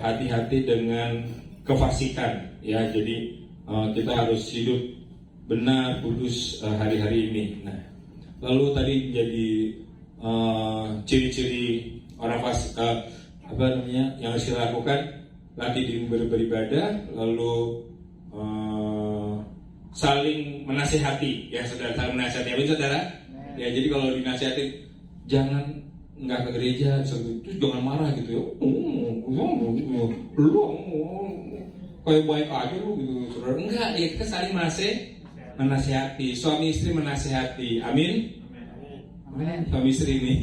hati-hati dengan kefasikan ya. Jadi kita harus hidup benar kudus hari-hari ini. Nah, lalu tadi jadi ciri-ciri orang fasik yang harus kita lakukan, latih diri beribadah, lalu saling menasihati ya saudara, saling menasihati. Amin saudara. Ya, jadi kalau dinasihati jangan nggak ke gereja, terus jangan marah gitu ya. Lu kayak baik aja lu gitu saudara. Enggak, ya kita saling menasihati. Suami istri menasihati. Amin. Suami istri ini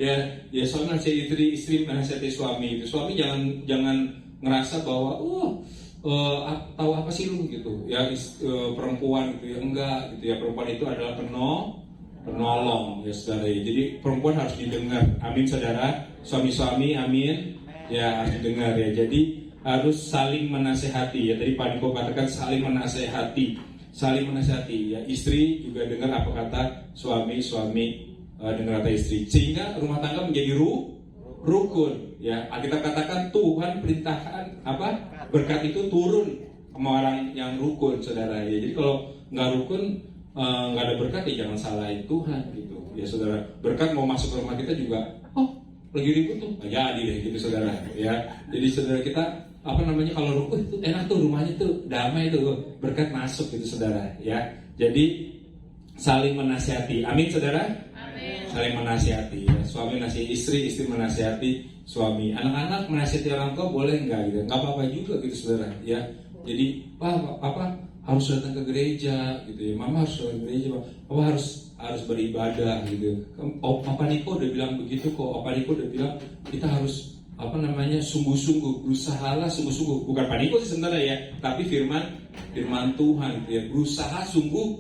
ya suami menasihati istri menasihati suami itu. Suami jangan ngerasa bahwa tahu apa sih lu gitu ya, perempuan gitu ya. Enggak gitu ya, perempuan itu adalah penolong ya saudara ya. Jadi perempuan harus didengar. Amin saudara. Suami-suami amin ya, harus didengar ya. Jadi harus saling menasehati ya. Tadi Pak Niko katakan saling menasehati ya. Istri juga dengar apa kata suami dengar kata istri, sehingga rumah tangga menjadi rukun ya. Kita katakan Tuhan perintahkan berkat itu turun sama orang yang rukun saudara ya. Jadi kalau nggak rukun, nggak ada berkat ya jangan salahin Tuhan gitu ya saudara. Berkat mau masuk ke rumah kita juga lagi ribut tuh nggak jadi deh gitu saudara ya. Jadi saudara kita kalau rukun itu enak tuh, rumahnya tuh damai tuh, berkat masuk gitu saudara ya. Jadi saling menasihati. Amin saudara. Amin. Saling menasihati ya. Suami menasihati istri, istri menasihati suami. Anak-anak menasihati orang tua boleh nggak gitu? Nggak apa-apa juga gitu saudara ya. Jadi papa harus datang ke gereja gitu ya. Mama harus datang ke gereja. Papa harus beribadah gitu. Papa Niko udah bilang begitu kok. Papa Niko udah bilang kita harus sungguh-sungguh, berusahalah sungguh-sungguh. Bukan Pak Niko sih sebenarnya ya, tapi firman Tuhan gitu ya. Berusaha sungguh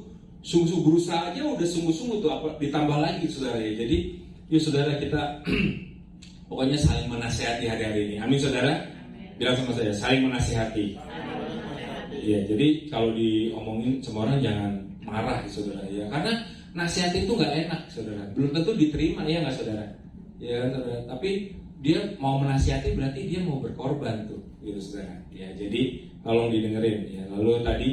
berusaha aja udah sungguh-sungguh tuh, ditambah lagi saudara ya. Jadi yuk saudara kita pokoknya saling menasihati hari-hari ini. Amin saudara. Bilang sama saya, saling menasihati. Iya, jadi kalau diomongin sama orang jangan marah saudara ya. Karena nasihat itu nggak enak saudara. Belum tentu diterima ya nggak saudara. Ya saudara. Tapi dia mau menasihati berarti dia mau berkorban tuh gitu saudara ya. Jadi tolong didengerin ya. Lalu tadi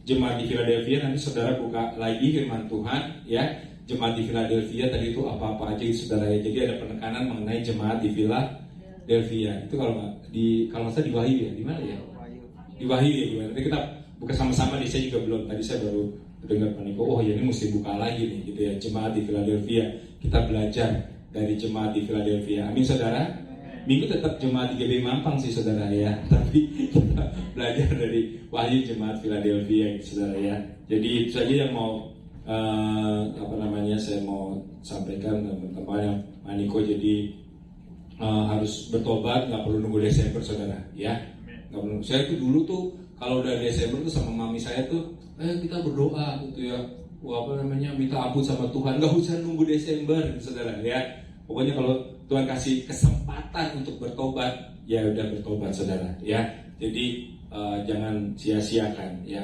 jemaat di Philadelphia, nanti saudara buka lagi firman Tuhan ya. Jemaat di Philadelphia tadi itu apa-apa aja gitu saudara ya. Jadi ada penekanan mengenai jemaat di Philadelphia. Itu kalau masa di Wahyu ya, di mana ya? Di Wahyu ya, gimana? Nanti kita buka sama-sama. Saya juga belum, tadi saya baru dengar Pak Niko, oh ya ini mesti buka lagi nih gitu ya, jemaat di Philadelphia. Kita belajar dari jemaat di Philadelphia. Amin saudara. Minggu tetap jemaat di GB Mampang sih saudara ya, tapi kita belajar dari Wahyu jemaat Philadelphia saudara ya. Jadi itu saja yang mau saya mau sampaikan teman-teman yang Maniko. Jadi harus bertobat, nggak perlu nunggu Desember saudara ya. Nggak perlu. Saya tuh dulu tuh kalau udah Desember tuh sama mami saya tuh kita berdoa gitu ya. Minta ampun sama Tuhan, nggak usah nunggu Desember saudara ya. Pokoknya kalau Tuhan kasih kesempatan untuk bertobat, ya udah bertobat saudara ya. Jadi jangan sia-siakan ya,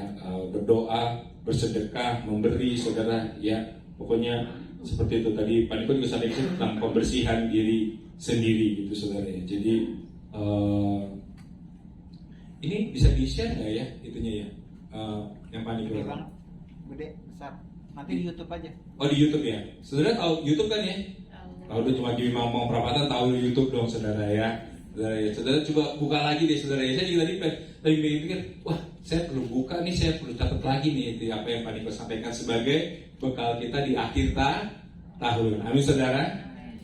berdoa, bersedekah, memberi saudara ya. Pokoknya seperti itu tadi Pak Niko juga sampaikan tentang pembersihan diri sendiri gitu saudara ya. Jadi ini bisa di-share nggak ya itunya ya? Yang panik Gede banget, gede, besar. Nanti di YouTube aja. Oh di YouTube ya? Saudara tahu YouTube kan ya? Kalau udah cuma Jimmy Mamong Perapatan tahu YouTube dong saudara ya. Saudara ya, saudara coba buka lagi deh saudara ya. Saya juga tadi pikir, wah saya perlu buka nih, saya perlu catat lagi nih itu apa yang Pak Niko sampaikan sebagai bekal kita di akhir tahun. Amin saudara.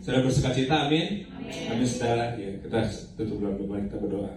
Saudara bersukacita, amin. Amin saudara. Ya, kita tutup doa, kita berdoa.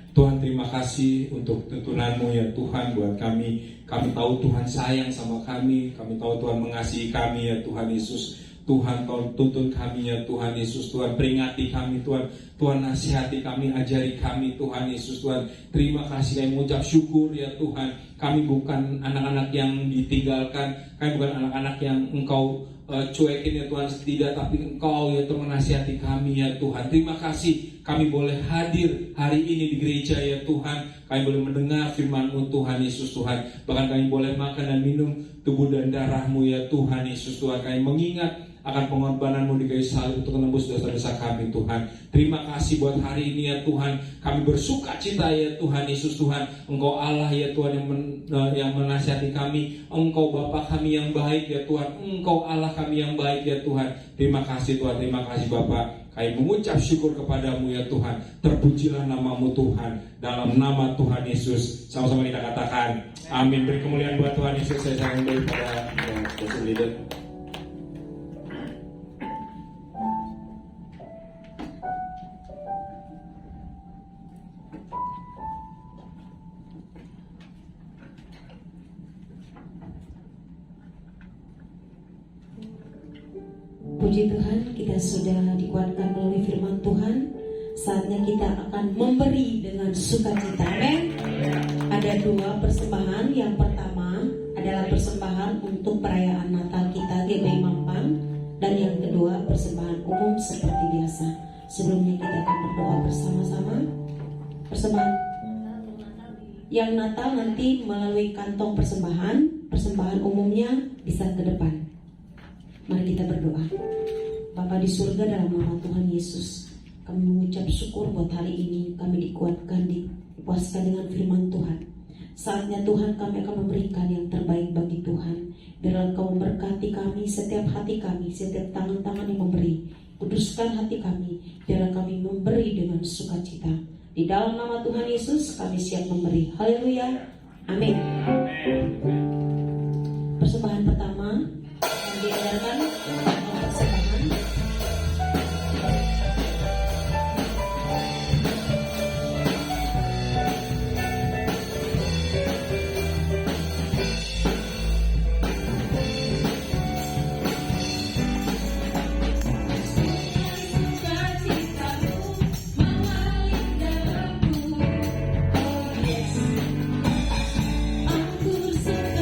Tuhan terima kasih untuk tuntunan-Mu ya Tuhan buat kami. Kami tahu Tuhan sayang sama kami. Kami tahu Tuhan mengasihi kami ya Tuhan Yesus. Tuhan tuntun kami ya Tuhan Yesus. Tuhan peringati kami Tuhan. Tuhan nasihati kami, ajari kami Tuhan Yesus. Tuhan terima kasih, kami mengucap syukur ya Tuhan. Kami bukan anak-anak yang ditinggalkan. Kami bukan anak-anak yang Engkau cuekin ya Tuhan, tidak, tapi Engkau ya Tuhan menasihati kami ya Tuhan. Terima kasih kami boleh hadir hari ini di gereja ya Tuhan. Kami boleh mendengar firman-Mu Tuhan Yesus Tuhan. Bahkan kami boleh makan dan minum tubuh dan darah-Mu ya Tuhan Yesus Tuhan. Kami mengingat akan pengorbanan-Mu di kayu salib untuk menembus dosa-dosa kami Tuhan. Terima kasih buat hari ini ya Tuhan. Kami bersuka cita ya Tuhan Yesus Tuhan. Engkau Allah ya Tuhan yang menasihati kami. Engkau Bapa kami yang baik ya Tuhan. Engkau Allah kami yang baik ya Tuhan. Terima kasih Tuhan, terima kasih Bapa. Kami mengucap syukur kepadamu ya Tuhan. Terpujilah nama-Mu Tuhan. Dalam nama Tuhan Yesus. Sama-sama kita katakan amin. Beri kemuliaan buat Tuhan Yesus. Saya sayang daripada Pastor Leader. Puji Tuhan, kita sudah dikuatkan melalui firman Tuhan. Saatnya kita akan memberi dengan sukacita. Amin. Ada dua persembahan. Yang pertama adalah persembahan untuk perayaan Natal kita GBI Mampang, dan yang kedua persembahan umum seperti biasa. Sebelumnya kita akan berdoa bersama-sama. Persembahan yang Natal nanti melalui kantong persembahan. Persembahan umumnya bisa ke depan. Mari kita berdoa. Bapa di surga, dalam nama Tuhan Yesus, kami mengucap syukur buat hari ini. Kami dikuatkan, dipuaskan dengan firman Tuhan. Saatnya Tuhan kami akan memberikan yang terbaik bagi Tuhan. Biarlah Engkau memberkati kami, setiap hati kami, setiap tangan-tangan yang memberi. Kuduskan hati kami, biarlah kami memberi dengan sukacita. Di dalam nama Tuhan Yesus kami siap memberi. Haleluya. Amin. Persembahan pertama yang diadakan persembahan Aku bersuka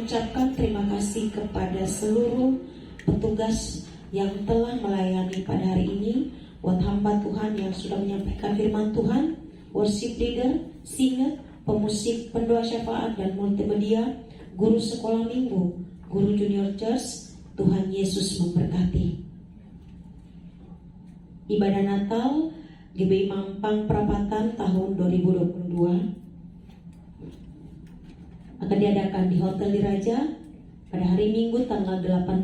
mengucapkan terima kasih kepada seluruh petugas yang telah melayani pada hari ini, buat hamba Tuhan yang sudah menyampaikan firman Tuhan, worship leader, singer, pemusik, pendoa syafaat dan multimedia, guru sekolah minggu, guru junior church. Tuhan Yesus memberkati. Ibadah Natal GBI Mampang Perapatan tahun 2022 akan diadakan di Hotel Diraja pada hari Minggu tanggal 18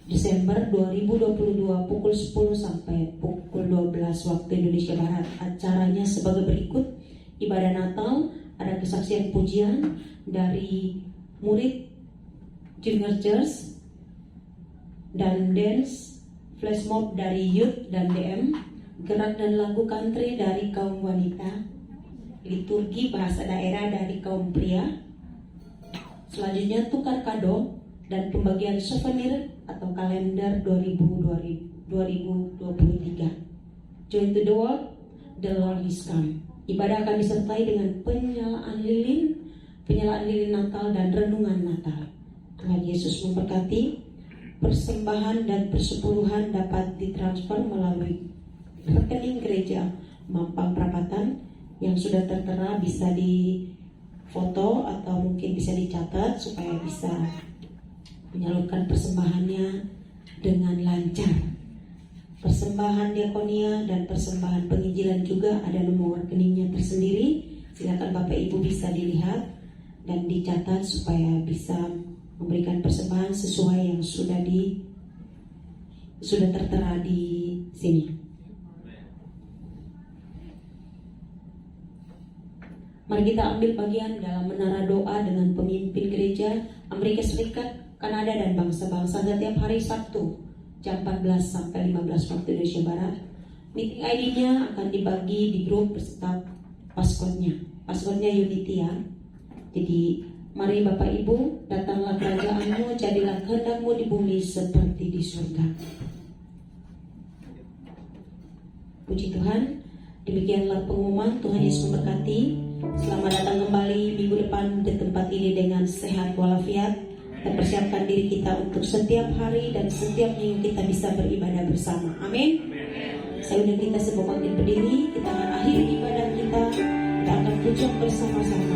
Desember 2022 pukul 10 sampai pukul 12 waktu Indonesia Barat. Acaranya sebagai berikut: ibadah Natal, ada kesaksian pujian dari murid Junior Church dan dance, flash mob dari youth dan DM, gerak dan lagu country dari kaum wanita, liturgi bahasa daerah dari kaum pria. Selanjutnya tukar kado dan pembagian souvenir atau kalender 2023. Join to the world, the Lord is come. Ibadah akan disertai dengan penyalaan lilin Natal dan renungan Natal. Tuhan Yesus memberkati. Persembahan dan persepuluhan dapat ditransfer melalui rekening gereja Mampang Perapatan yang sudah tertera, bisa di foto atau mungkin bisa dicatat supaya bisa menyalurkan persembahannya dengan lancar. Persembahan diakonia dan persembahan penginjilan juga ada nomor rekeningnya tersendiri. Silakan Bapak Ibu bisa dilihat dan dicatat supaya bisa memberikan persembahan sesuai yang sudah tertera di sini. Mari kita ambil bagian dalam menara doa dengan pemimpin gereja Amerika Serikat, Kanada dan bangsa-bangsa setiap hari Sabtu jam 14 sampai 15 waktu Indonesia Barat. Meeting ID-nya akan dibagi di grup beserta passcode-nya. Passcode-nya Unity ya. Jadi mari Bapak Ibu, datanglah kerajaan-Mu, jadilah kehendak-Mu di bumi seperti di surga. Puji Tuhan. Demikianlah pengumuman. Tuhan Yesus memberkati. Selamat datang kembali minggu depan di tempat ini dengan sehat walafiat. Kita persiapkan diri kita untuk setiap hari dan setiap minggu kita bisa beribadah bersama. Amin. Saya undang kita semua bangkit berdiri. Kita akan akhiri ibadah kita. Kita akan pujuk bersama-sama.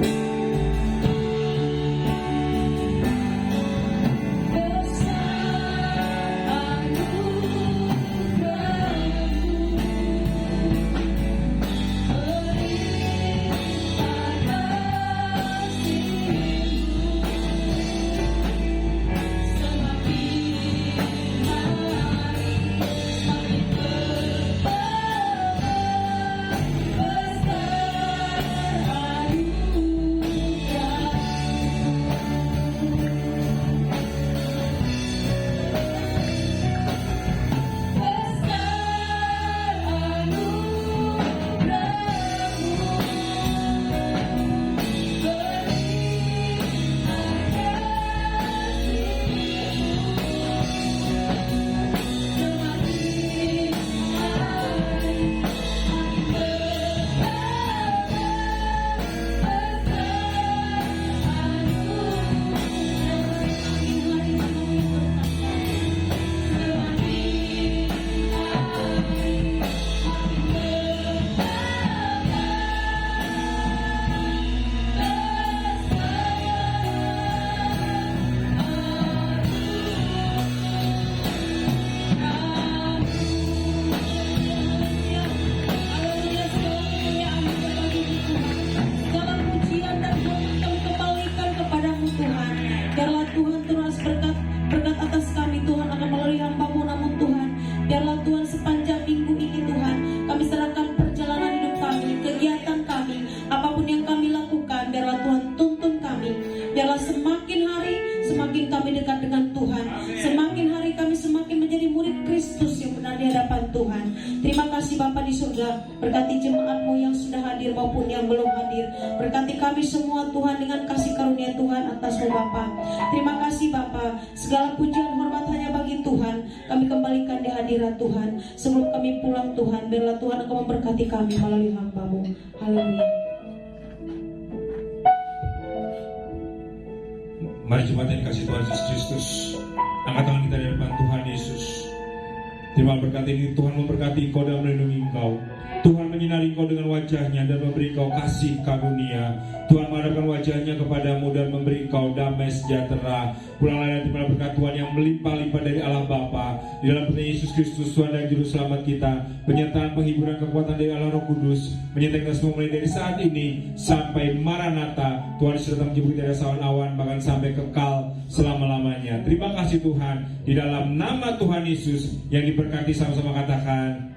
Berkati jemaat-Mu yang sudah hadir maupun yang belum hadir. Berkati kami semua Tuhan dengan kasih karunia Tuhan atas-Mu Bapa. Terima kasih Bapa. Segala pujian hormat hanya bagi Tuhan. Kami kembalikan di hadirat Tuhan. Sebelum kami pulang Tuhan, biarlah Tuhan Engkau memberkati kami melalui hamba-Mu. Haleluya. Mari jemaat yang kasih Tuhan Yesus Kristus, angkat tangan kita di depan Tuhan Yesus. Terima berkat ini, Tuhan memberkati engkau dan melindungi engkau. Tuhan menyinari engkau dengan wajahnya dan memberi engkau kasih karunia. Tuhan menghadapkan wajahnya kepadamu dan memberi engkau damai sejahtera. Pulanglah dan terimalah berkat Tuhan yang melimpah-limpah dari Allah Bapa, di dalam putra Yesus Kristus Tuhan dan Juru Selamat kita. Penyertaan, penghiburan, kekuatan dari Allah Roh Kudus menyertai kita semua mulai dari saat ini sampai Maranatha. Tuhan serta menjemput kita dari sawan awan bahkan sampai kekal selama-lamanya. Terima kasih Tuhan, di dalam nama Tuhan Yesus yang diberkati, sama-sama katakan